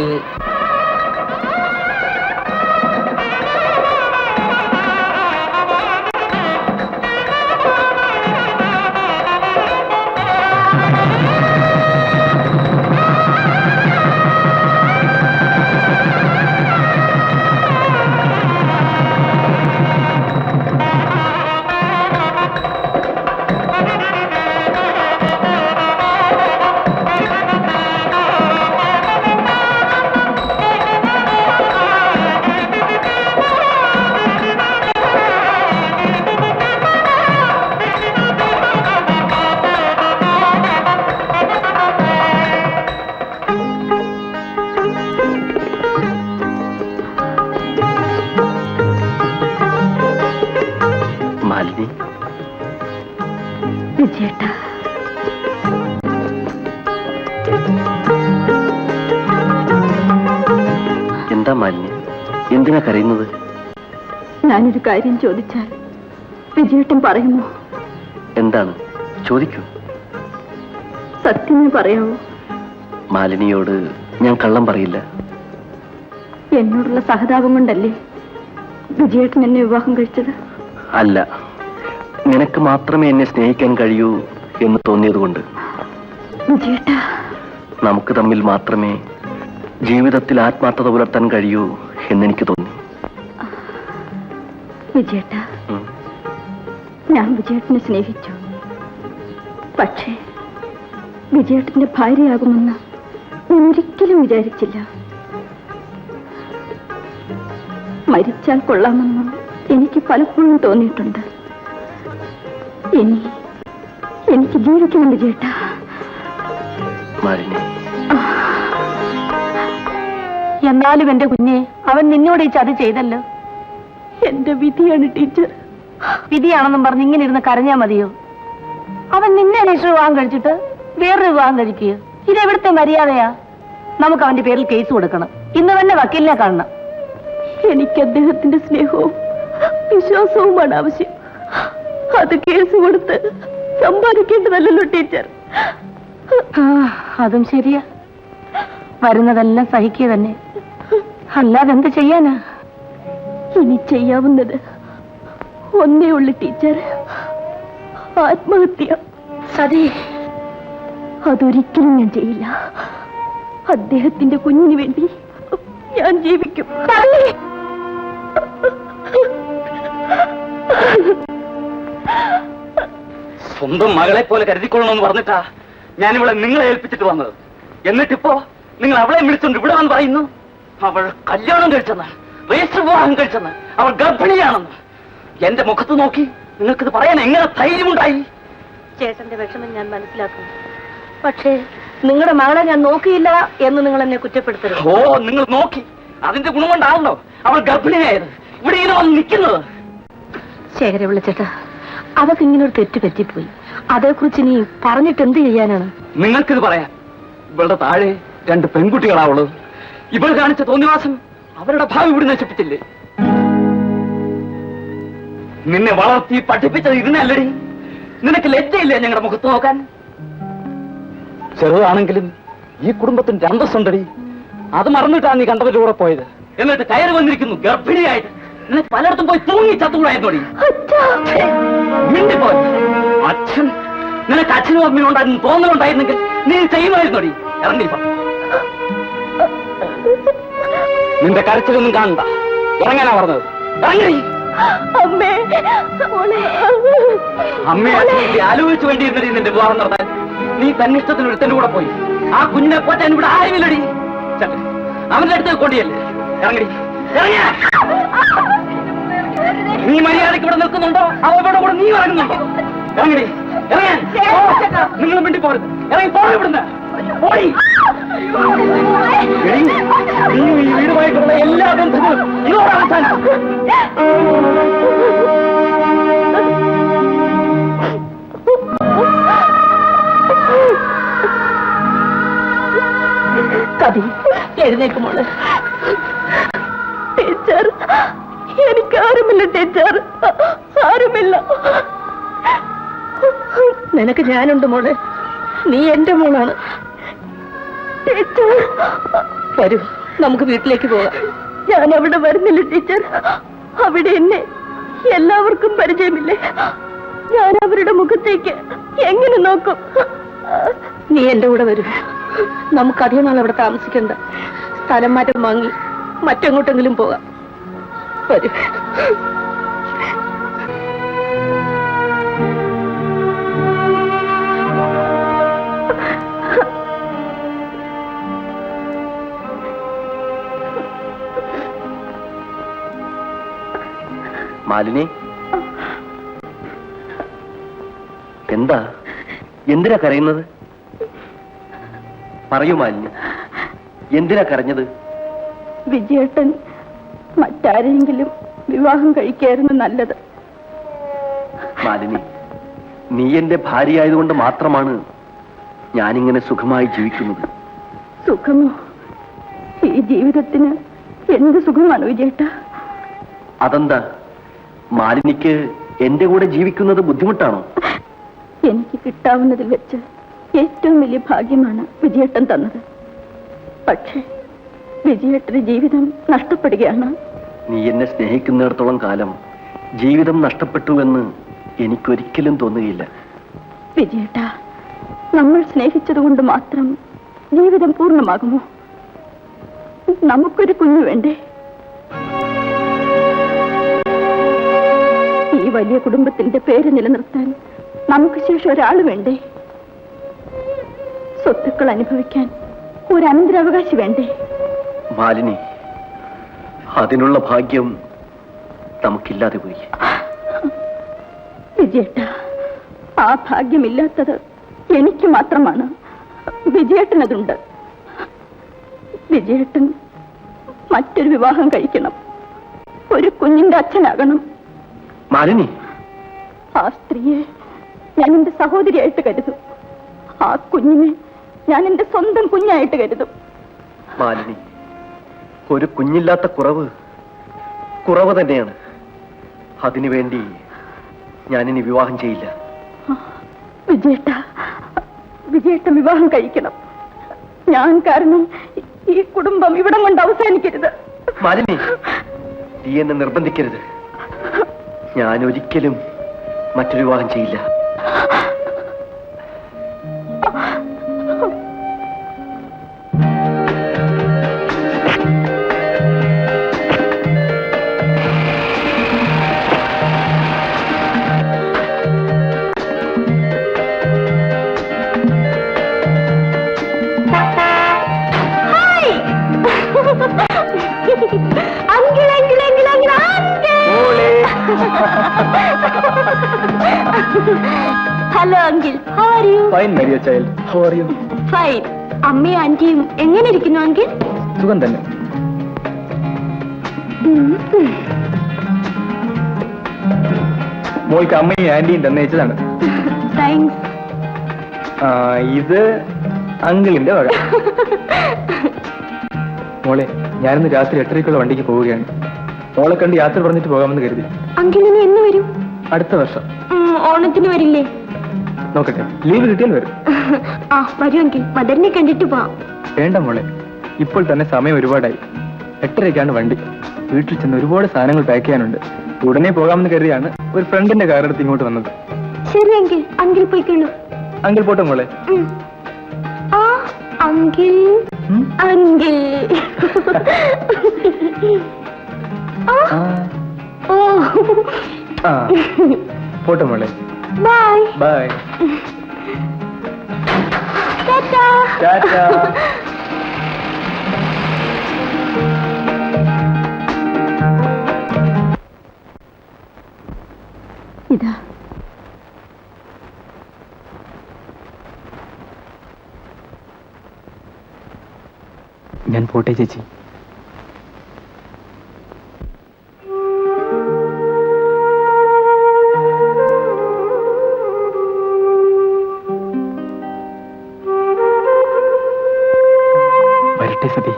Speaker 1: വിജയേട്ടാ,
Speaker 2: എന്താ മാലിന്യ, എന്തിനാ കരയുന്നത്?
Speaker 1: ഞാനൊരു കാര്യം ചോദിച്ചാൽ വിജയേട്ടൻ പറയുമോ?
Speaker 2: എന്താണ്? ചോദിക്കൂ.
Speaker 1: സത്യമേ പറയാവൂ?
Speaker 2: മാലിനിയോട് ഞാൻ കള്ളം പറയില്ല.
Speaker 1: എന്നോടുള്ള സഹതാപം കൊണ്ടല്ലേ വിജയേട്ടൻ എന്നെ വിവാഹം കഴിച്ചത്?
Speaker 2: അല്ല, നിനക്ക് മാത്രമേ എന്നെ സ്നേഹിക്കാൻ കഴിയൂ എന്ന് തോന്നിയതുകൊണ്ട്.
Speaker 1: വിജയേട്ടാ,
Speaker 2: നമുക്ക് തമ്മിൽ മാത്രമേ ജീവിതത്തിൽ ആത്മാർത്ഥത പുലർത്താൻ കഴിയൂ എന്നെനിക്ക് തോന്നി.
Speaker 1: വിജയേട്ടാ, ഞാൻ വിജയേട്ടനെ സ്നേഹിച്ചു. പക്ഷേ വിജയേട്ടന്റെ ഭാര്യയാകുമെന്ന് ഞാൻ ഒരിക്കലും വിചാരിച്ചില്ല. മരിച്ചാൽ കൊള്ളാമെന്നും എനിക്ക് പലപ്പോഴും തോന്നിയിട്ടുണ്ട്. എനിക്ക് ജീവിക്കണം വിജയേട്ടാ.
Speaker 2: മാലിനി,
Speaker 1: എന്നാലും എന്റെ കുഞ്ഞെ, അവൻ നിന്നോട് ഈ ചതി ചെയ്തല്ലോ. എന്റെ വിധിയാണ് ടീച്ചർ. വിധിയാണെന്നും പറഞ്ഞ് ഇങ്ങനെ ഇരുന്ന് കരഞ്ഞാ മതിയോ? അവൻ നിന്നെ രജിസ്റ്റർ വിവാഹം കഴിച്ചിട്ട് വേറൊരു വിവാഹം കഴിക്കുക, ഇതെവിടുത്തെ മര്യാദയാ? നമുക്ക് അവന്റെ പേരിൽ കേസ് കൊടുക്കണം. ഇന്ന് തന്നെ വക്കീലിനെ കാണണം. എനിക്ക് അദ്ദേഹത്തിന്റെ സ്നേഹവും വിശ്വാസവുമാണ് ആവശ്യം. അത് കേസ് കൊടുത്ത് സമ്പാദിക്കേണ്ടതല്ലോ ടീച്ചർ. അതും ശരിയാ. വരുന്നതെല്ലാം സഹിക്കുക തന്നെ, അല്ലാതെ എന്ത് ചെയ്യാനാ? ഇനി ചെയ്യാവുന്നത് ഒന്നേ ഉള്ളു ടീച്ചർ, ആത്മഹത്യ. സതി, അതൊരിക്കലും ഞാൻ ചെയ്യില്ല. അദ്ദേഹത്തിന്റെ കുഞ്ഞിന് വേണ്ടി ഞാൻ ജീവിക്കും.
Speaker 5: സ്വന്തം മകളെ പോലെ കരുതിക്കൊള്ളണമെന്ന് പറഞ്ഞിട്ടാ ഞാനിവിടെ നിങ്ങളെ ഏൽപ്പിച്ചിട്ട് വന്നത്. എന്നിട്ടിപ്പോ നിങ്ങൾ അവളെ വിളിച്ചോണ്ട് ഇവിടെ വന്ന് പറയുന്നു അവൾ കല്യാണം കഴിച്ചെന്ന്, രജിസ്റ്റർ വിവാഹം കഴിച്ചെന്ന്, അവൾ ഗർഭിണിയാണെന്ന്. എന്റെ മുഖത്ത് നോക്കി നിങ്ങൾക്കിത് പറയാൻ എങ്ങനെ ധൈര്യമുണ്ടായി?
Speaker 1: ചേട്ടന്റെ വിഷമം ഞാൻ മനസ്സിലാക്കുന്നു. പക്ഷേ നിങ്ങളുടെ മകളെ ഞാൻ നോക്കിയില്ല എന്ന് നിങ്ങൾ എന്നെ കുറ്റപ്പെടുത്തരുത്.
Speaker 5: ഓ, നിങ്ങൾ നോക്കി, അതിന്റെ ഗുണം കൊണ്ടാണല്ലോ അവൾ ഗർഭിണിയായത്, ഇവിടെ ഇങ്ങനെ വന്ന് നിൽക്കുന്നത്.
Speaker 1: ശേഖര വിളിച്ചേട്ടാ, അതൊക്കെ ഇങ്ങനെ ഒരു തെറ്റ് പറ്റിപ്പോയി. അതേക്കുറിച്ച് ഇനി പറഞ്ഞിട്ട് എന്ത് ചെയ്യാനാണ്?
Speaker 5: നിങ്ങൾക്കിത് പറയാം. ഇവളുടെ താഴെ 2 പെൺകുട്ടികളാവുള്ളത്. ഇവൾ കാണിച്ച തോന്നിവാസം അവരുടെ ഭാവി ഇവിടെ നശിപ്പിച്ചില്ലേ? നിന്നെ വളർത്തി പഠിപ്പിച്ചത് ഇതിനല്ലടി. നിനക്ക് ലജ്ജയില്ലേ ഞങ്ങളുടെ മുഖത്ത് നോക്കാൻ? ചെറുതാണെങ്കിലും ഈ കുടുംബത്തിന്റെ അന്തസ്സുണ്ടടി. അത് മറന്നിട്ടാണ് നീ കണ്ടവരുടെ കൂടെ പോയത്. എന്നിട്ട് കയറി വന്നിരിക്കുന്നു ഗർഭിണിയായിട്ട്. നിനക്ക് പലയിടത്തും പോയി തൂങ്ങി ചത്തുകൂടായിരുന്നോടി. മിണ്ടിപ്പോയി. അച്ഛൻ, നിനക്ക് അച്ഛനും അമ്മയും ഉണ്ടായിരുന്നു തോന്നലുണ്ടായിരുന്നെങ്കിൽ നീ ചെയ്യുമായിരുന്നോടി. ഇറങ്ങിപ്പോ. നിന്റെ കരച്ചിലൊന്നും കാണണ്ട. ഇറങ്ങാനാ പറഞ്ഞത്. ഇറങ്ങി. അമ്മയെ ആലോചിച്ചു വേണ്ടിയിരുന്നടി നിന്റെ വിവാഹം നടത്താൻ. നീ തന്നിഷ്ടത്തിന് ഒരുത്തന്റെ കൂടെ പോയി. ആ കുഞ്ഞിനെ പോറ്റാൻ ഇവിടെ ആരുമില്ലടി. അവന്റെ അടുത്ത് കൊണ്ടിയല്ലേ. ഇറങ്ങടി, ഇറങ്ങിയ. നീ മര്യാദയ്ക്ക് ഇവിടെ നിൽക്കുന്നുണ്ടോ? അവരുടെ കൂടെ നീ ഇറങ്ങുന്നുണ്ടോ? ഇറങ്ങടി, ഇറങ്ങാൻ. നിങ്ങൾ വേണ്ടി പോരുത്. ഇറങ്ങി പോയി ഇവിടുന്ന്. പോയി. നീ ഈ വീടുമായിട്ടുള്ള എല്ലാ ബന്ധങ്ങളും ഇതോടെ അവസാനിച്ചു.
Speaker 1: കവി, എഴുന്നേക്കുമോള്. ടീച്ചർ, എനിക്ക് ആരുമില്ല ടീച്ചർ, ആരുമില്ല. നിനക്ക് ഞാനുണ്ട് മോളെ. നീ എന്റെ മോളാണ്. ടീച്ചർ, വരൂ, നമുക്ക് വീട്ടിലേക്ക് പോകാം. ഞാൻ അവിടെ വരുന്നില്ല ടീച്ചർ. അവിടെ എന്നെ എല്ലാവർക്കും പരിചയമില്ലേ. ഞാൻ അവരുടെ മുഖത്തേക്ക് എങ്ങനെ നോക്കും? നീ എന്റെ കൂടെ വരും. നമുക്കധികം നാൾ അവിടെ താമസിക്കണ്ട. സ്ഥലം മാറ്റം വാങ്ങി മറ്റെങ്ങോട്ടെങ്കിലും പോകാം. വരൂ.
Speaker 2: മാലിനി, എന്താ, എന്തിനാ കരയുന്നത്? പറയൂ മാലിനി, എന്തിനാ കരഞ്ഞത്?
Speaker 1: വിജയേട്ടൻ മറ്റാരെങ്കിലും വിവാഹം കഴിക്കായിരുന്നു നല്ലത്.
Speaker 2: മാലിനി, നീ എന്റെ ഭാര്യയായതുകൊണ്ട് മാത്രമാണ് ഞാനിങ്ങനെ സുഖമായി ജീവിക്കുന്നത്.
Speaker 1: സുഖമോ? ഈ ജീവിതത്തിന് എന്ത് സുഖമാണ് വിജയേട്ട?
Speaker 2: അതെന്താ, മാലിനിക്ക് എന്റെ കൂടെ ജീവിക്കുന്നത് ബുദ്ധിമുട്ടാണോ?
Speaker 1: എനിക്ക് കിട്ടാവുന്നതിൽ വെച്ച് ഏറ്റവും വലിയ ഭാഗ്യമാണ് വിജയേട്ടൻ തന്നത്. പക്ഷേ വിജയേട്ടന്റെ ജീവിതം നഷ്ടപ്പെടുകയാണ്.
Speaker 2: നീ എന്നെ സ്നേഹിക്കുന്നിടത്തോളം കാലം ജീവിതം നഷ്ടപ്പെട്ടു എന്ന് എനിക്കൊരിക്കലും തോന്നുകയില്ല.
Speaker 1: വിജയേട്ട, നമ്മൾ സ്നേഹിച്ചതുകൊണ്ട് മാത്രം ജീവിതം പൂർണ്ണമാകുമോ? നമുക്കൊരു കുഞ്ഞു വേണ്ടേ? ഈ വലിയ കുടുംബത്തിന്റെ പേര് നിലനിർത്താൻ നമുക്ക് ശേഷം ഒരാൾ വേണ്ടേ? സ്വത്തുക്കൾ അനുഭവിക്കാൻ ഒരു അനന്തരാവകാശി വേണ്ടേ?
Speaker 2: മാലിനി, അതിനുള്ള ഭാഗ്യം നമുക്കില്ലാതെ പോയി.
Speaker 1: വിജയേട്ട, ആ ഭാഗ്യമില്ലാത്തത് എനിക്ക് മാത്രമാണ്. വിജയേട്ടനതുണ്ട്. വിജയേട്ടൻ മറ്റൊരു വിവാഹം കഴിക്കണം, ഒരു കുഞ്ഞിന്റെ അച്ഛനാകണം.
Speaker 2: മാലിനി,
Speaker 1: ആ സ്ത്രീയെ ഞാൻ എന്റെ സഹോദരിയായിട്ട് കരുതും. ആ കുഞ്ഞിനെ ഞാൻ എന്റെ സ്വന്തം കുഞ്ഞായിട്ട് കരുതും.
Speaker 2: മാലിനി, ഒരു കുഞ്ഞില്ലാത്ത കുറവ് തന്നെയാണ്. അതിനുവേണ്ടി ഞാനിനി വിവാഹം ചെയ്യില്ല.
Speaker 1: വിജയേട്ടൻ വിവാഹം കഴിക്കണം. ഞാൻ കാരണം ഈ കുടുംബം ഇവിടം കൊണ്ട് അവസാനിക്കരുത്.
Speaker 2: മാലിനി, നീ എന്നെ നിർബന്ധിക്കരുത്. ഞാൻ ഒരിക്കലും മറ്റൊരു വിവാഹം ചെയ്യില്ല.
Speaker 1: Hello uncle, how are you?
Speaker 7: Fine my dear child, how are you?
Speaker 1: Fine. അമ്മയും ആന്റിയും എങ്ങനെ ഇരിക്കുന്നു അങ്കിൾ?
Speaker 7: സുഖം തന്നെ. മോൾക്ക് അമ്മയും ആന്റിയും തന്നയച്ചതാണ്.
Speaker 1: താങ്ക്സ്.
Speaker 7: ഇത് അങ്കിളിന്റെ വക. മോളെ, ഞാനിന്ന് രാത്രി 8:30 വണ്ടിക്ക് പോവുകയാണ്. മോളെ കണ്ട് യാത്ര പറഞ്ഞിട്ട് പോകാമെന്ന് കരുതി.
Speaker 1: അങ്കിൾ ഇനി എന്ന് വരും?
Speaker 7: അടുത്ത വർഷം.
Speaker 1: ഓണത്തിന് വരില്ലേ?
Speaker 7: നോക്കട്ടെ, ലീവ് കിട്ടിയാൽ വരും.
Speaker 1: ആ വരൂ അങ്കിൾ, മദറിനെ കണ്ടിട്ട് പോവാം.
Speaker 7: വേണ്ട മോളെ, ഇപ്പോൾ തന്നെ സമയം ഒരുപാടായി. 8:30 വണ്ടി. വീട്ടിൽ ചെന്ന് ഒരുപാട് സാധനങ്ങൾ പാക്ക് ചെയ്യാനുണ്ട്. ഉടനെ പോകാമെന്ന് കരുതിയാണ് ഒരു ഫ്രണ്ടിന്റെ കാറെടുത്ത് ഇങ്ങോട്ട് വന്നത്.
Speaker 1: ശരി അങ്കിൾ, അങ്കിൾ പോയിക്കൊള്ളൂ.
Speaker 7: അങ്കിൾ പോട്ടെ മോളെ.
Speaker 1: ആ അങ്കിൾ, അങ്കിൾ. ഓ,
Speaker 7: പോട്ടെ മോളെ.
Speaker 1: Bye
Speaker 7: bye.
Speaker 1: ടാറ്റാ.
Speaker 7: ടാറ്റാ.
Speaker 1: ഇതാ
Speaker 7: ഞാൻ പോട്ടെ ചേച്ചി. വരട്ടെ സതി.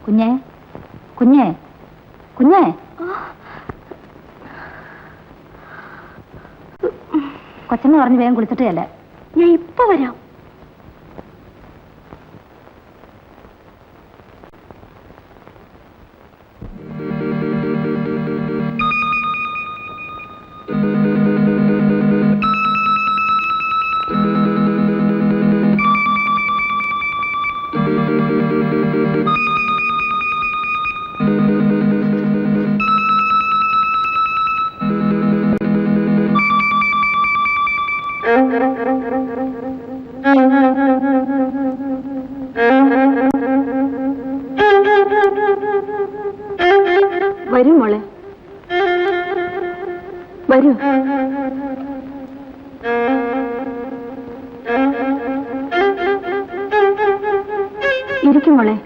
Speaker 1: കുഞ്ഞേ കുഞ്ഞേ കുഞ്ഞേ കൊച്ചമ്മ പറഞ്ഞ് വേഗം കുളിച്ചിട്ടല്ലേ? ഞാൻ ഇപ്പൊ വരാം. വരൂ മോളെ, വരൂ. ഇരിക്കും മോളെ.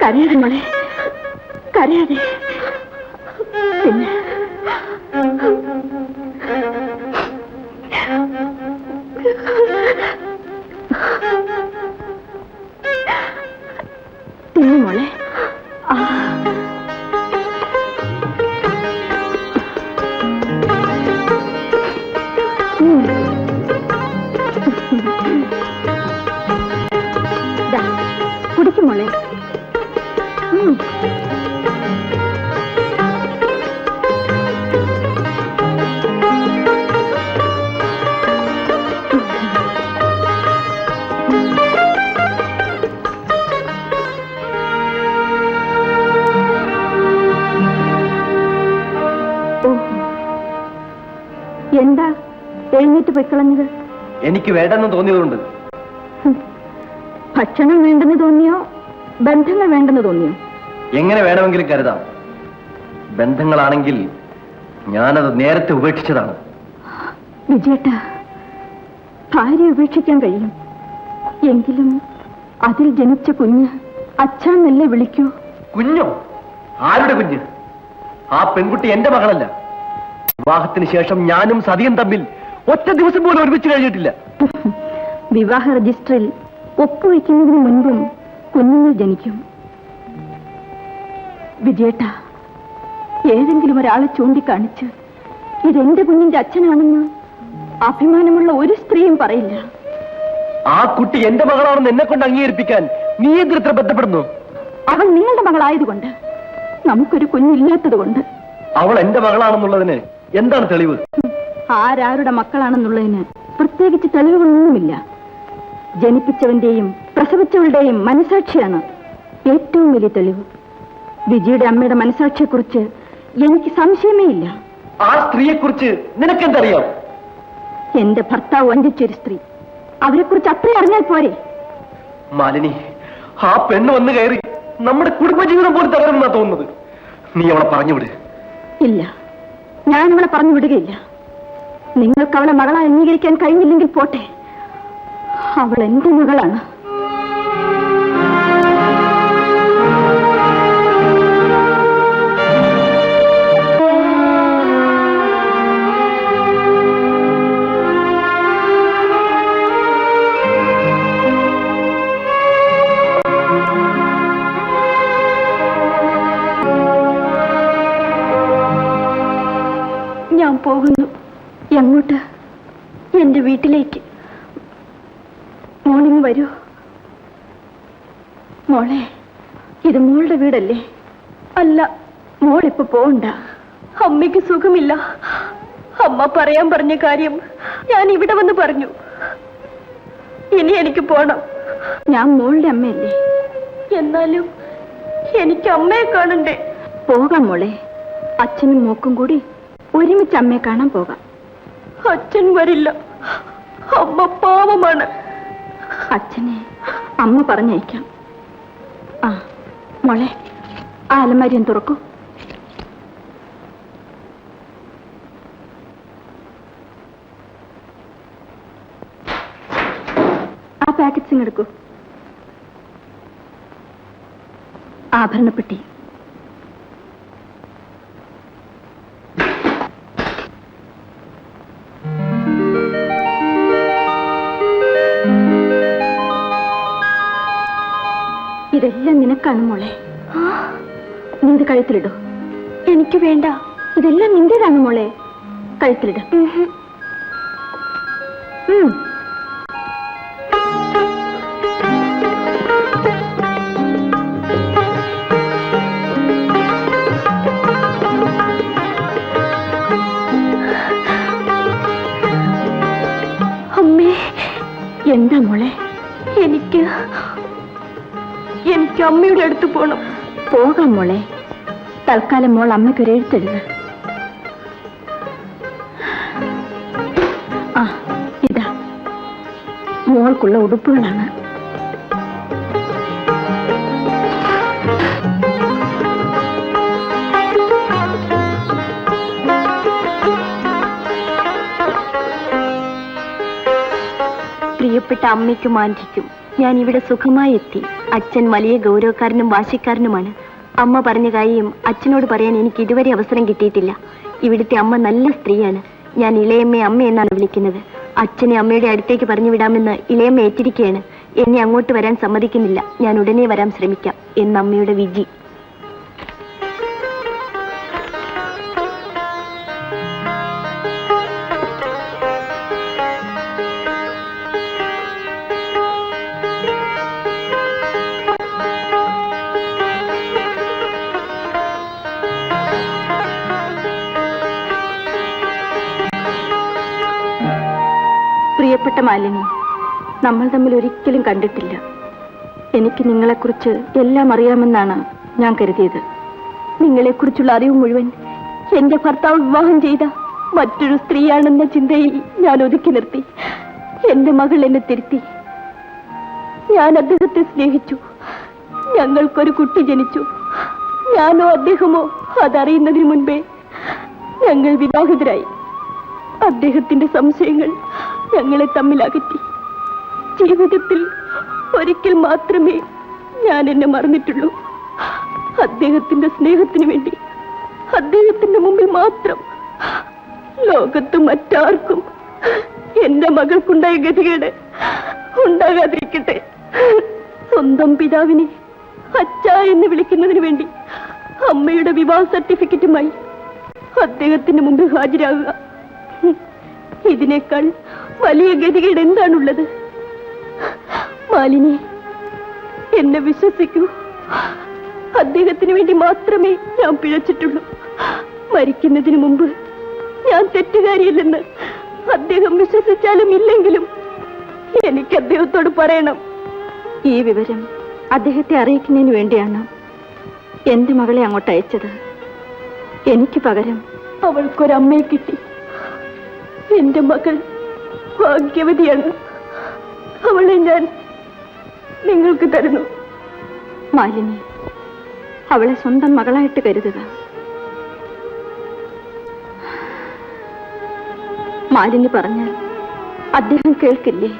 Speaker 1: കരയാതെ മോളെ, കരയാതെ. പിന്നെ തിന്നു മോളെ. കുടിക്കും മോളെ. എന്താ എഴുന്നേറ്റ് പൊയ്ക്കളഞ്ഞത്?
Speaker 2: എനിക്ക് വേണ്ടെന്ന് തോന്നിയതുകൊണ്ട്.
Speaker 1: ഭക്ഷണം വേണ്ടെന്ന് തോന്നിയോ, ബന്ധങ്ങൾ വേണ്ടെന്ന് തോന്നിയോ?
Speaker 2: എങ്ങനെ വേണമെങ്കിലും കരുതാം. ബന്ധങ്ങളാണെങ്കിൽ ഞാനത് നേരത്തെ ഉപേക്ഷിച്ചതാണ്.
Speaker 1: വിജയേട്ട, ഭാര്യ ഉപേക്ഷിക്കാൻ കഴിയും, എങ്കിലും അതിൽ ജനിച്ച കുഞ്ഞ് അച്ഛാന്നല്ലേ വിളിക്കൂ.
Speaker 2: കുഞ്ഞോ? ആരുടെ കുഞ്ഞ്? ആ പെൺകുട്ടി എന്റെ മകളല്ല. വിവാഹത്തിന് ശേഷം ഞാനും സതിയും തമ്മിൽ ഒറ്റ ദിവസം പോലും ഒരുമിച്ച് കഴിഞ്ഞിട്ടില്ല.
Speaker 1: വിവാഹ രജിസ്റ്ററിൽ ഒപ്പുവെക്കുന്നതിന് മുൻപും കുഞ്ഞുങ്ങൾ ജനിക്കും. വിജയേട്ട, ഏതെങ്കിലും ഒരാളെ ചൂണ്ടിക്കാണിച്ച് ഇതെന്റെ കുഞ്ഞിന്റെ അച്ഛനാണെന്ന് അഭിമാനമുള്ള ഒരു സ്ത്രീയും പറയില്ല.
Speaker 2: ആ കുട്ടി എന്റെ മകളാണെന്ന് എന്നെ കൊണ്ട് അംഗീകരിപ്പിക്കാൻ നീ എന്തിത്ര ബന്ധപ്പെടുന്നു?
Speaker 1: അവൾ നിങ്ങളുടെ മകളായതുകൊണ്ട്, നമുക്കൊരു കുഞ്ഞില്ലാത്തത് കൊണ്ട്.
Speaker 2: അവൾ എന്റെ മകളാണെന്നുള്ളതിന് എന്താണ് തെളിവ്?
Speaker 1: ആരാരുടെ മക്കളാണെന്നുള്ളതിന് പ്രത്യേകിച്ച് തെളിവുകളൊന്നുമില്ല. ജനിപ്പിച്ചവന്റെയും പ്രസവിച്ചവളുടെയും മനസാക്ഷിയാണ് ഏറ്റവും വലിയ തെളിവ്. വിജിയുടെ അമ്മയുടെ മനസാക്ഷിയെക്കുറിച്ച് എനിക്ക് സംശയമേ ഇല്ല.
Speaker 2: ആ സ്ത്രീയെക്കുറിച്ച് നിനക്കെന്തറിയാം?
Speaker 1: എന്റെ ഭർത്താവ് വഞ്ചിച്ചൊരു സ്ത്രീ, അവരെക്കുറിച്ച് അത്രയും അറിഞ്ഞാൽ പോരെ?
Speaker 2: മാലിനി, ആ പെണ്ണ് വന്ന് കയറി നമ്മുടെ കുടുംബജീവിതം പോലും തകരുമെന്നാ തോന്നുന്നത്. നീ അവളെ പറഞ്ഞുവിട്.
Speaker 1: ഇല്ല, ഞാൻ അവളെ പറഞ്ഞു വിടുകയില്ല. നിങ്ങൾക്ക് അവളെ മകളായി അംഗീകരിക്കാൻ കഴിഞ്ഞില്ലെങ്കിൽ പോട്ടെ, അവൾ എന്റെ മകളാണ്. ഞാൻ പോകുന്നു. എങ്ങോട്ട്? എന്റെ വീട്ടിലേക്ക്. മോളിങ് വരൂ. മോളെ, ഇത് മോളുടെ വീടല്ലേ? അല്ല, മോളിപ്പോ പോകണ്ട. അമ്മയ്ക്ക് സുഖമില്ല. അമ്മ പറയാൻ പറഞ്ഞ കാര്യം ഞാൻ ഇവിടെ വന്ന് പറഞ്ഞു. ഇനി എനിക്ക് പോണം. ഞാൻ മോളുടെ അമ്മയല്ലേ? എന്നാലും എനിക്ക് അമ്മയെ കാണണ്ടേ? പോകാം മോളെ. അച്ഛനും മോക്കും കൂടി ഒരുമിച്ച് അമ്മയെ കാണാൻ പോകാം. അച്ഛൻ വരില്ല. അമ്മ പാവമാണ്. അച്ഛനെ അമ്മ പറഞ്ഞയക്കാം. ആ മോളെ, ആ അലമാരിയും തുറക്കൂ. ആ പാക്കറ്റ്സിങ് എടുക്കൂ. ആഭരണപ്പെട്ടി, ഇതെല്ലാം നിനക്കാണ് മോളെ. നീ ഇത് കഴുത്തിലിടൂ. എനിക്ക് വേണ്ട, ഇതെല്ലാം നിന്റേതാണ് മോളെ. കഴുത്തിലിട. അമ്മേ, എന്താ മോളെ? എനിക്ക് അമ്മയുടെ അടുത്ത് പോണം. പോകാം മോളെ. തൽക്കാലം മോൾ അമ്മയ്ക്കൊരു എഴുത്തെഴുത്. ആ, ഇതാ മോൾക്കുള്ള ഉടുപ്പുകളാണ്. പ്രിയപ്പെട്ട അമ്മയ്ക്കും ആന്റിക്കും ഞാൻ ഇവിടെ സുഖമായി എത്തി. അച്ഛൻ വലിയ ഗൗരവക്കാരനും വാശിക്കാരനുമാണ്. അമ്മ പറഞ്ഞ കാര്യം അച്ഛനോട് പറയാൻ എനിക്ക് ഇതുവരെ അവസരം കിട്ടിയിട്ടില്ല. ഇവിടുത്തെ അമ്മ നല്ല സ്ത്രീയാണ്. ഞാൻ ഇളയമ്മയെ അമ്മ എന്നാണ് വിളിക്കുന്നത്. അച്ഛനെ അമ്മയുടെ അടുത്തേക്ക് പറഞ്ഞു വിടാമെന്ന് ഇളയമ്മ ഏറ്റിരിക്കുകയാണ്. എന്നെ അങ്ങോട്ട് വരാൻ സമ്മതിക്കുന്നില്ല. ഞാൻ ഉടനെ വരാൻ ശ്രമിക്കാം എന്ന് അമ്മയുടെ വിജി. പ്രിയപ്പെട്ട മാലിനി, നമ്മൾ തമ്മിൽ ഒരിക്കലും കണ്ടിട്ടില്ല. എനിക്ക് നിങ്ങളെക്കുറിച്ച് എല്ലാം അറിയാമെന്നാണ് ഞാൻ കരുതിയത്. നിങ്ങളെക്കുറിച്ചുള്ള അറിവ് മുഴുവൻ എന്റെ ഭർത്താവ് വിവാഹം ചെയ്ത മറ്റൊരു സ്ത്രീയാണെന്ന ചിന്തയിൽ ഞാൻ ഒതുക്കി നിർത്തി. എന്റെ മകൾ എന്നെ തിരുത്തി. ഞാൻ അദ്ദേഹത്തെ സ്നേഹിച്ചു. ഞങ്ങൾക്കൊരു കുട്ടി ജനിച്ചു. ഞാനോ അദ്ദേഹമോ അതറിയുന്നതിന് മുൻപേ ഞങ്ങൾ വിവാഹിതരായി. അദ്ദേഹത്തിന്റെ സംശയങ്ങൾ ഞങ്ങളെ തമ്മിലകറ്റി. ജീവിതത്തിൽ ഒരിക്കൽ മാത്രമേ ഞാൻ എന്നെ മറന്നിട്ടുള്ളൂ. അദ്ദേഹത്തിന്റെ സ്നേഹത്തിന് വേണ്ടി, അദ്ദേഹത്തിന്റെ മുമ്പിൽ മാത്രം. ലോകത്ത് മറ്റാർക്കും എന്റെ മകൾക്കുണ്ടായ ഗതികേട് ഉണ്ടാകാതിരിക്കട്ടെ. സ്വന്തം പിതാവിനെ അച്ഛ എന്ന് വിളിക്കുന്നതിന് വേണ്ടി അമ്മയുടെ വിവാഹ സർട്ടിഫിക്കറ്റുമായി അദ്ദേഹത്തിന്റെ മുമ്പിൽ ഹാജരാകുക. ഇതിനേക്കാൾ വലിയ ഗതികേട് എന്താണുള്ളത്? മാലിനി, എന്നെ വിശ്വസിക്കൂ. അദ്ദേഹത്തിന് വേണ്ടി മാത്രമേ ഞാൻ പിഴച്ചിട്ടുള്ളൂ. മരിക്കുന്നതിന് മുമ്പ് ഞാൻ തെറ്റുകാരിയല്ലെന്ന് അദ്ദേഹം വിശ്വസിച്ചാലും ഇല്ലെങ്കിലും എനിക്ക് അദ്ദേഹത്തോട് പറയണം. ഈ വിവരം അദ്ദേഹത്തെ അറിയിക്കുന്നതിന് വേണ്ടിയാണ് എന്റെ മകളെ അങ്ങോട്ട് അയച്ചത്. എനിക്ക് പകരം അവൾക്കൊരമ്മയെ കിട്ടി. എന്റെ മകൾ ഭാഗ്യവതിയാണ്. അവളെ ഞാൻ നിങ്ങൾക്ക് തരുന്നു. മാലിനി, അവളെ സ്വന്തം മകളായിട്ട് കരുതുക. മാലിനി പറഞ്ഞാൽ അദ്ദേഹം കേൾക്കില്ലേ?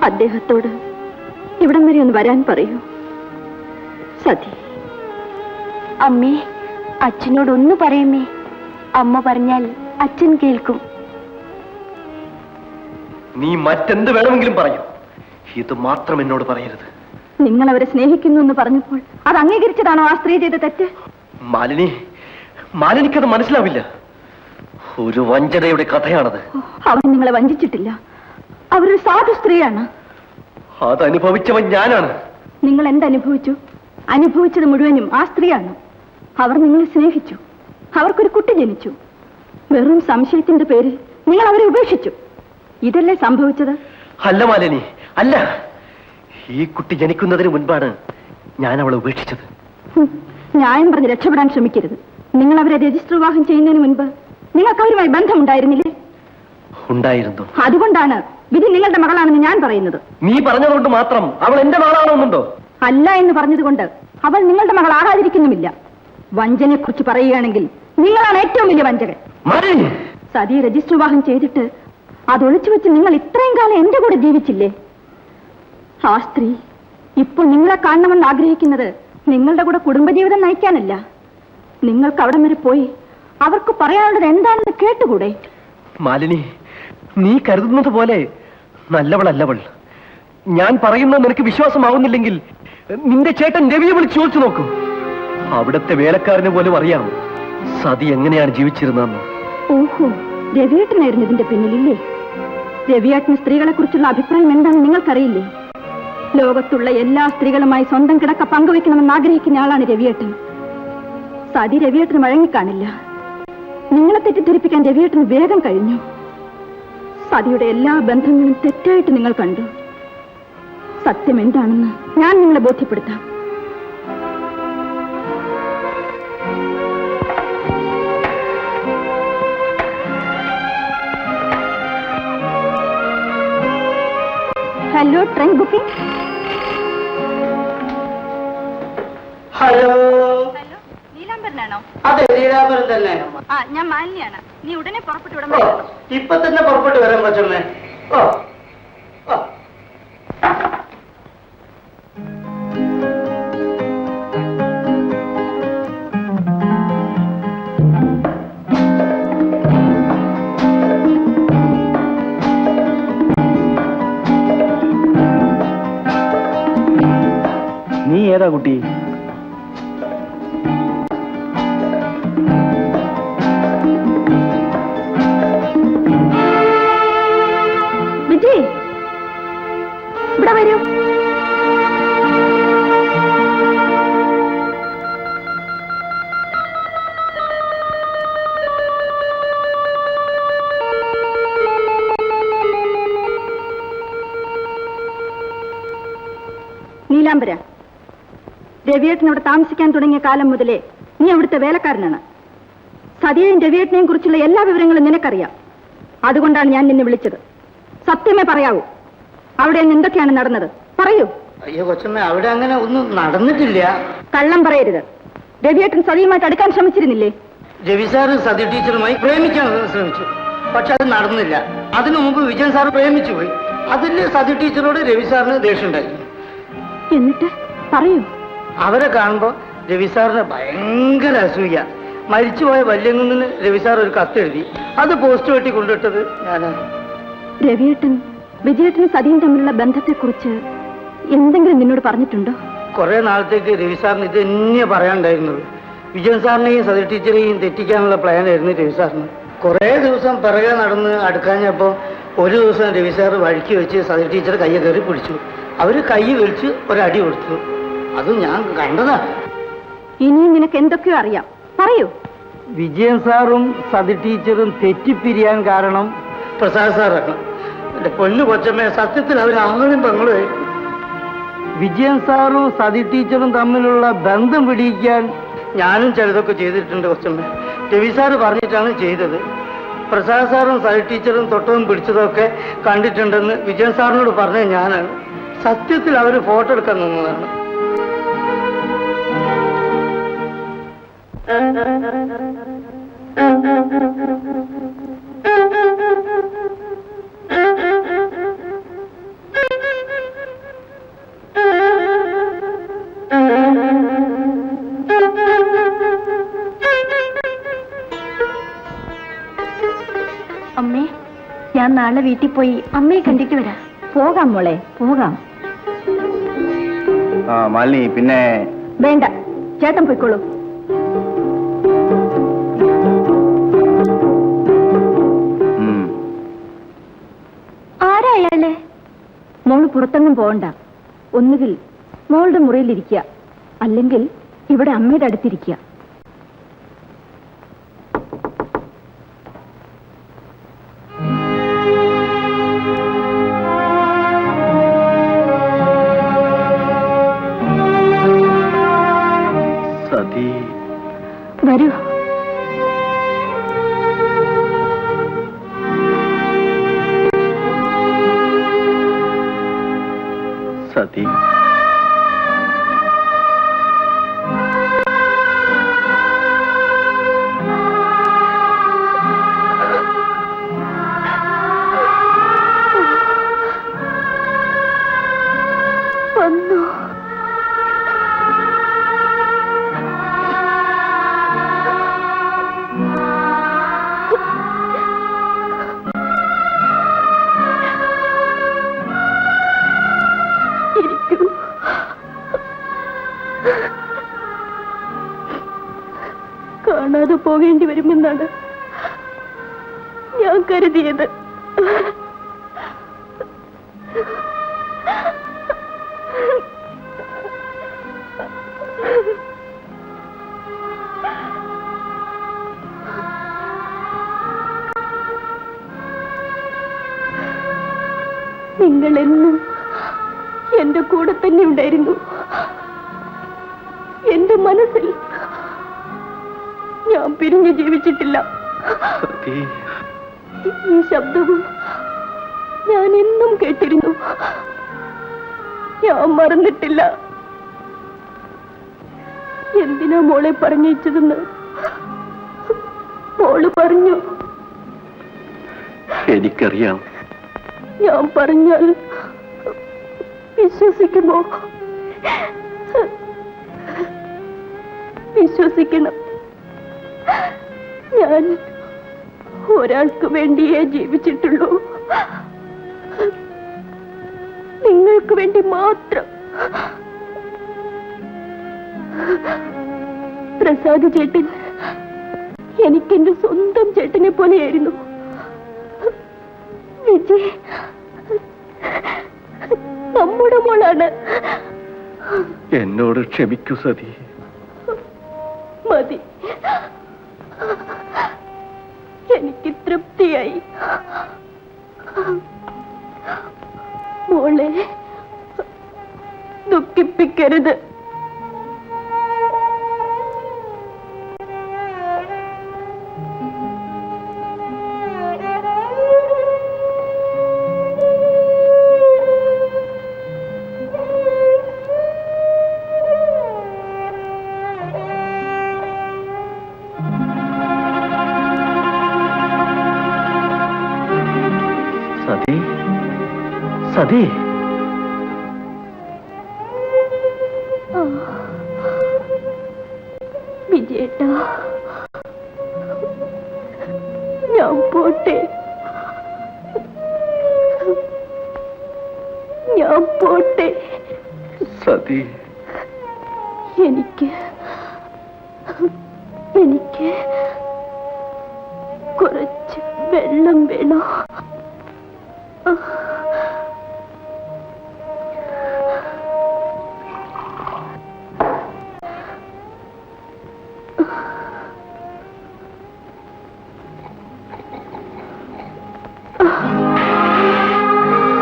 Speaker 1: അദ്ദേഹത്തോട് ഇവിടം വരെ ഒന്ന് വരാൻ പറയൂ. സതി, അമ്മേ, അച്ഛനോടൊന്ന് പറയുമേ. അമ്മ പറഞ്ഞാൽ അച്ഛൻ കേൾക്കും.
Speaker 2: നീ മറ്റെന്ത് വേണമെങ്കിലും പറയൂ, ഇത് മാത്രം എന്നോട് പറയരുത്.
Speaker 1: നിങ്ങൾ അവരെ സ്നേഹിക്കുന്നു എന്ന് പറഞ്ഞപ്പോൾ അത് അംഗീകരിച്ചതാണോ ആ സ്ത്രീ ചെയ്ത തെറ്റ്?
Speaker 2: മാലിനിക്കത് മനസ്സിലാവില്ല. ഒരു വഞ്ചനയുടെ കഥയാണത്.
Speaker 1: അവർ നിങ്ങളെ വഞ്ചിച്ചിട്ടില്ല. അവരൊരു സാധു സ്ത്രീയാണ്.
Speaker 2: അതനുഭവിച്ചവൻ ഞാനാണ്.
Speaker 1: നിങ്ങൾ എന്തനുഭവിച്ചു? അനുഭവിച്ചത് മുഴുവനും ആ സ്ത്രീയാണ്. അവർ നിങ്ങളെ സ്നേഹിച്ചു. അവർക്കൊരു കുട്ടി ജനിച്ചു. വെറും സംശയത്തിന്റെ പേരിൽ നിങ്ങൾ അവരെ ഉപേക്ഷിച്ചു. ഇതല്ലേ സംഭവിച്ചത്?
Speaker 2: അല്ല മാലിനി, അല്ല. ഈ കുട്ടി ജനിക്കുന്നതിന് മുൻപാണ് ഞാൻ അവളെ ഉപേക്ഷിച്ചത്.
Speaker 1: ന്യായം പറഞ്ഞ് രക്ഷപ്പെടാൻ ശ്രമിക്കരുത്. നിങ്ങൾ അവരെ രജിസ്റ്റർ വിവാഹം ചെയ്യുന്നതിന് മുൻപ് നിങ്ങൾക്ക് അവരുമായി ബന്ധമുണ്ടായിരുന്നില്ലേ?
Speaker 2: ഉണ്ടായിരുന്നു.
Speaker 1: അതുകൊണ്ടാണ് വിധി നിങ്ങളുടെ മകളാണെന്ന് ഞാൻ പറയുന്നത്.
Speaker 2: നീ പറഞ്ഞതുകൊണ്ട് മാത്രം അവൾ എന്റെ മകളാണെന്നുണ്ടോ?
Speaker 1: അല്ല എന്ന് പറഞ്ഞതുകൊണ്ട് അവൾ നിങ്ങളുടെ മകളാകാതിരിക്കുന്നുമില്ല. വഞ്ചനയെക്കുറിച്ച് പറയുകയാണെങ്കിൽ നിങ്ങളാണ് ഏറ്റവും വലിയ വഞ്ചകൻ. സതി രജിസ്റ്റർ വിവാഹം ചെയ്തിട്ട് അതൊളിച്ചു വെച്ച് നിങ്ങൾ ഇത്രയും കാലം എന്റെ കൂടെ ജീവിച്ചില്ലേ? ആ സ്ത്രീ ഇപ്പോൾ നിങ്ങളെ കാണണമെന്ന് ആഗ്രഹിക്കുന്നത് നിങ്ങളുടെ കൂടെ കുടുംബജീവിതം നയിക്കാനല്ല. നിങ്ങൾക്ക് അവിടം വരെ പോയി അവർക്ക് പറയാനുള്ളത് എന്താണെന്ന് കേട്ടുകൂടെ?
Speaker 2: മാലിനി, നീ കരുതുന്നത് പോലെ നല്ലവളല്ലവൾ. ഞാൻ പറയുന്നത് നിനക്ക് വിശ്വാസമാവുന്നില്ലെങ്കിൽ നിന്റെ ചേട്ടൻ രവിയെ വിളിച്ച് ചോദിച്ചു നോക്കൂ. അവിടുത്തെ വേലക്കാരന് പോലും അറിയാം സതി എങ്ങനെയാണ് ജീവിച്ചിരുന്നതെന്ന്.
Speaker 1: ഓഹോ, രവിയേട്ടനായിരുന്നു ഇതിന്റെ പിന്നിലില്ലേ? രവിയേട്ടന് സ്ത്രീകളെ കുറിച്ചുള്ള അഭിപ്രായം എന്താണെന്ന് നിങ്ങൾക്കറിയില്ലേ? ലോകത്തുള്ള എല്ലാ സ്ത്രീകളുമായി സ്വന്തം കിടക്ക പങ്കുവെക്കണമെന്ന് ആഗ്രഹിക്കുന്ന ആളാണ് രവിയേട്ടൻ. സതി രവിയേട്ടന് വഴങ്ങിക്കാണില്ല. നിങ്ങളെ തെറ്റിദ്ധരിപ്പിക്കാൻ രവിയേട്ടന് വേഗം കഴിഞ്ഞു. സതിയുടെ എല്ലാ ബന്ധങ്ങളും തെറ്റായിട്ട് നിങ്ങൾ കണ്ടു. സത്യം എന്താണെന്ന് ഞാൻ നിങ്ങളെ ബോധ്യപ്പെടുത്താം. Hello, train booking.
Speaker 6: ഹലോ,
Speaker 1: നീലാംബരനാണോ?
Speaker 6: അതെ, നീലാംബരൻ തന്നെ.
Speaker 1: ഞാൻ മാലിന്യാണ്. നീ ഉടനെ പുറപ്പെട്ടു വിടാൻ.
Speaker 6: ഇപ്പൊ തന്നെ പുറപ്പെട്ട് വരാൻ കൊച്ചമ്മേ. ഓ,
Speaker 2: നീ ഏതാ കുട്ടി?
Speaker 1: വിജയ്, ഇവിടെ വരൂ. നീലാംബര, രവിയേട്ടൻ അവിടെ താമസിക്കാൻ തുടങ്ങിയ കാലം മുതലേ നീ അവിടുത്തെ വേലക്കാരനാണ്. സതിയെയും രവിയേട്ടനെയും കുറിച്ചുള്ള എല്ലാ വിവരങ്ങളും നിനക്കറിയാം. അതുകൊണ്ടാണ് ഞാൻ നിന്നെ വിളിച്ചത്. സത്യമേ പറയാവൂ. അവിടെ എന്തൊക്കെയാണ് നടന്നത്? പറയൂ.
Speaker 6: അയ്യോ കൊച്ചമ്മ, അവിടെ അങ്ങനെ ഒന്നും നടന്നിട്ടില്ല.
Speaker 1: കള്ളം പറയരുത്. രവിയേട്ടൻ സതിയുമായിട്ട് അടുക്കാൻ ശ്രമിച്ചിരുന്നില്ലേ?
Speaker 6: രവി സാറ് സതി ടീച്ചറുമായി പ്രേമിക്കാൻ ശ്രമിച്ചു, പക്ഷെ അത് നടന്നില്ല. അതിനു മുമ്പ് വിജയൻ സാറ് പ്രേമിച്ചു പോയി. അതിൽ സതി ടീച്ചറോട് രവി സാറിന് ദേഷ്യം ഉണ്ടായി.
Speaker 1: എന്നിട്ട് പറയൂ.
Speaker 6: അവരെ കാണുമ്പോ രവി സാറിന് ഭയങ്കര അസൂയ. മരിച്ചുപോയ വല്യங்குന്നിന് രവി സാർ ഒരു കത്തെഴുതി. അത് പോസ്റ്റ് വെട്ടി കൊണ്ടിട്ടത് ഞാനാണ്.
Speaker 1: രവിയേട്ടൻ വിജയേട്ടനും സതിയും തമ്മിലുള്ള ബന്ധത്തെക്കുറിച്ച് എന്തെങ്കിലും നിന്നോട് പറഞ്ഞിട്ടുണ്ടോ?
Speaker 6: കുറെ നാളത്തേക്ക് രവി സാറിന് ഇത് തന്നെ പറയാനുണ്ടായിരുന്നത്. വിജയൻ സാറിനെയും സതി ടീച്ചറെയും തെറ്റിക്കാനുള്ള പ്ലാനായിരുന്നു രവി സാറിന്. കുറെ ദിവസം പിറകെ നടന്ന് അടുക്കാഞ്ഞപ്പോ ഒരു ദിവസം രവി സാർ വഴിക്ക് വെച്ച് സതി ടീച്ചർ കയ്യെ കയറി പിടിച്ചു. അവര് കൈ വലിച്ച് ഒരടി കൊടുത്തു. അത് ഞാൻ കണ്ടതാ.
Speaker 1: ഇനിയും നിനക്ക് എന്തൊക്കെയോ അറിയാം. പറയൂ.
Speaker 6: വിജയൻ സാറും സതി ടീച്ചറും തെറ്റിപ്പിരിയാൻ കാരണം പ്രസാദ് സാറാണ്. എന്റെ പൊന്നു കൊച്ചമ്മ, സത്യത്തിൽ അവർ ആങ്ങളും പെങ്ങളും. വിജയൻ സാറും സതി ടീച്ചറും തമ്മിലുള്ള ബന്ധം പിടിക്കാൻ ഞാനും ചിലതൊക്കെ ചെയ്തിട്ടുണ്ട് കൊച്ചമ്മ. രവി സാറ് പറഞ്ഞിട്ടാണ് ചെയ്തത്. പ്രസാദ് സാറും സതി ടീച്ചറും തൊട്ടതും പിടിച്ചതൊക്കെ കണ്ടിട്ടുണ്ടെന്ന് വിജയൻ സാറിനോട് പറഞ്ഞത് ഞാനാണ്. സത്യത്തിൽ അവർ ഫോട്ടോ എടുക്കാൻ നിന്നതാണ്.
Speaker 1: അമ്മേ, ഞാൻ നാളെ വീട്ടിൽ പോയി അമ്മയെ കണ്ടിട്ട് വരാം. പോകാം മോളെ, പോകാം.
Speaker 5: മാലിനി, പിന്നെ
Speaker 1: വേണ്ട, ചേട്ടൻ പോയിക്കോളൂ. ആരായാലേ? മോള് പുറത്തെങ്ങും പോകണ്ട. ഒന്നുകിൽ മോളുടെ മുറിയിലിരിക്കുക, അല്ലെങ്കിൽ ഇവിടെ അമ്മയുടെ അടുത്തിരിക്കുക. വരൂ.
Speaker 2: സതി,
Speaker 1: വന്നു. ഇരിക്കൂ. കാണാതെ പോകേണ്ടി വരുമെന്നാണ് ഞാൻ കരുതിയത്. നിങ്ങളെന്നും എന്റെ കൂടെ തന്നെ ഉണ്ടായിരുന്നു. എന്റെ മനസ്സിൽ ഞാൻ പിരിഞ്ഞു ജീവിച്ചിട്ടില്ല.
Speaker 2: സതി,
Speaker 1: ഈ ശബ്ദവും ഞാൻ എന്നും കേട്ടിരുന്നു. ഞാൻ മറന്നിട്ടില്ല. എന്തിനാ മോളെ പറഞ്ഞയച്ചതെന്ന് മോള് പറഞ്ഞു.
Speaker 2: എനിക്കറിയാം.
Speaker 1: ഞാൻ പറഞ്ഞാൽ വിശ്വസിക്കുമോ? വിശ്വസിക്കണം. ഞാൻ ഒരാൾക്ക് വേണ്ടിയേ ജീവിച്ചിട്ടുള്ളൂ. നിങ്ങൾക്ക് വേണ്ടി മാത്രം. പ്രസാദ് ചേട്ടൻ എനിക്കെന്റെ സ്വന്തം ചേട്ടനെ പോലെയായിരുന്നു. വിജയ് നമ്മുടെ മോളാണ്.
Speaker 2: എന്നോട് ക്ഷമിക്കൂ സതി.
Speaker 1: മതി, എനിക്ക് തൃപ്തിയായി. മോളെ ദുഃഖിപ്പിക്കരുത്.
Speaker 2: സതി, സതി,
Speaker 1: വിജയേട്ടാ, ഞാൻ പോട്ടെ. ഞാൻ പോട്ടെ.
Speaker 2: സതി,
Speaker 1: എനിക്ക് കുറച്ച് വെള്ളം വേണോ?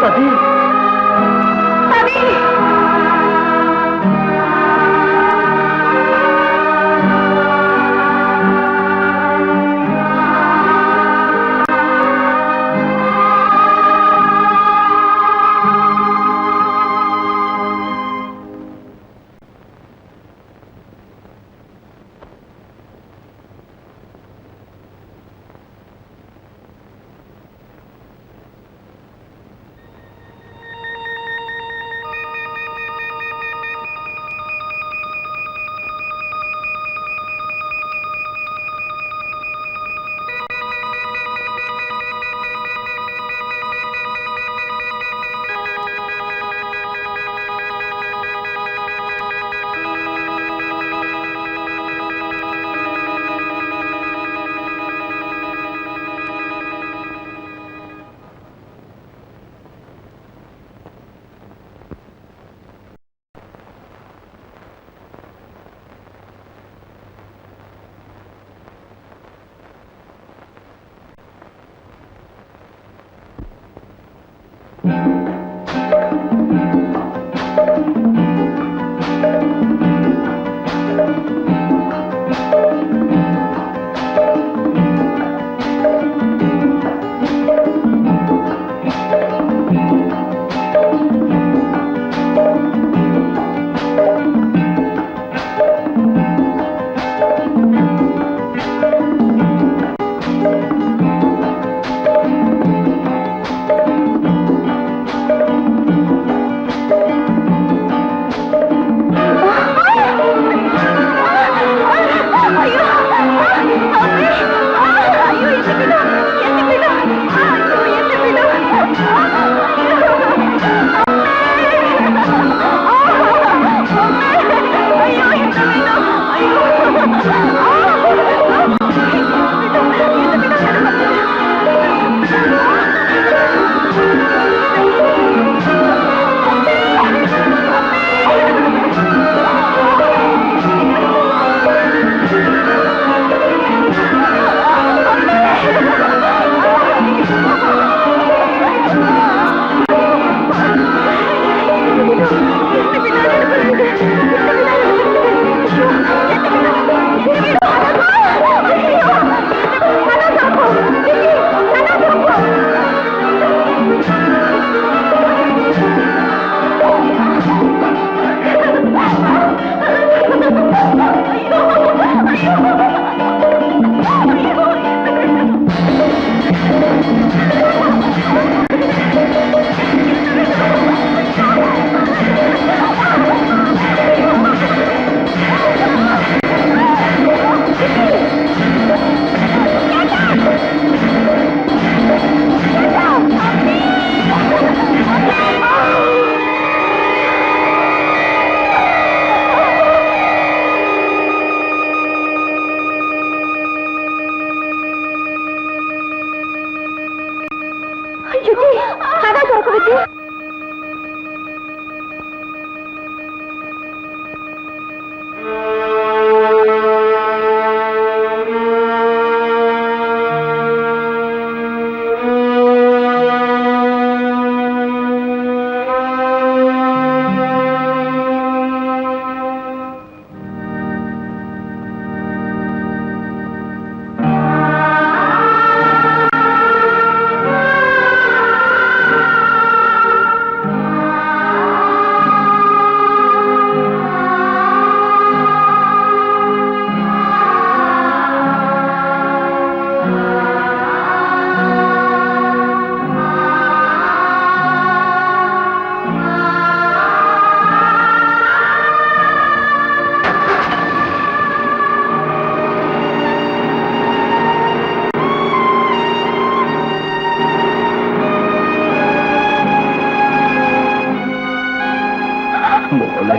Speaker 2: സതി,
Speaker 7: മോളെ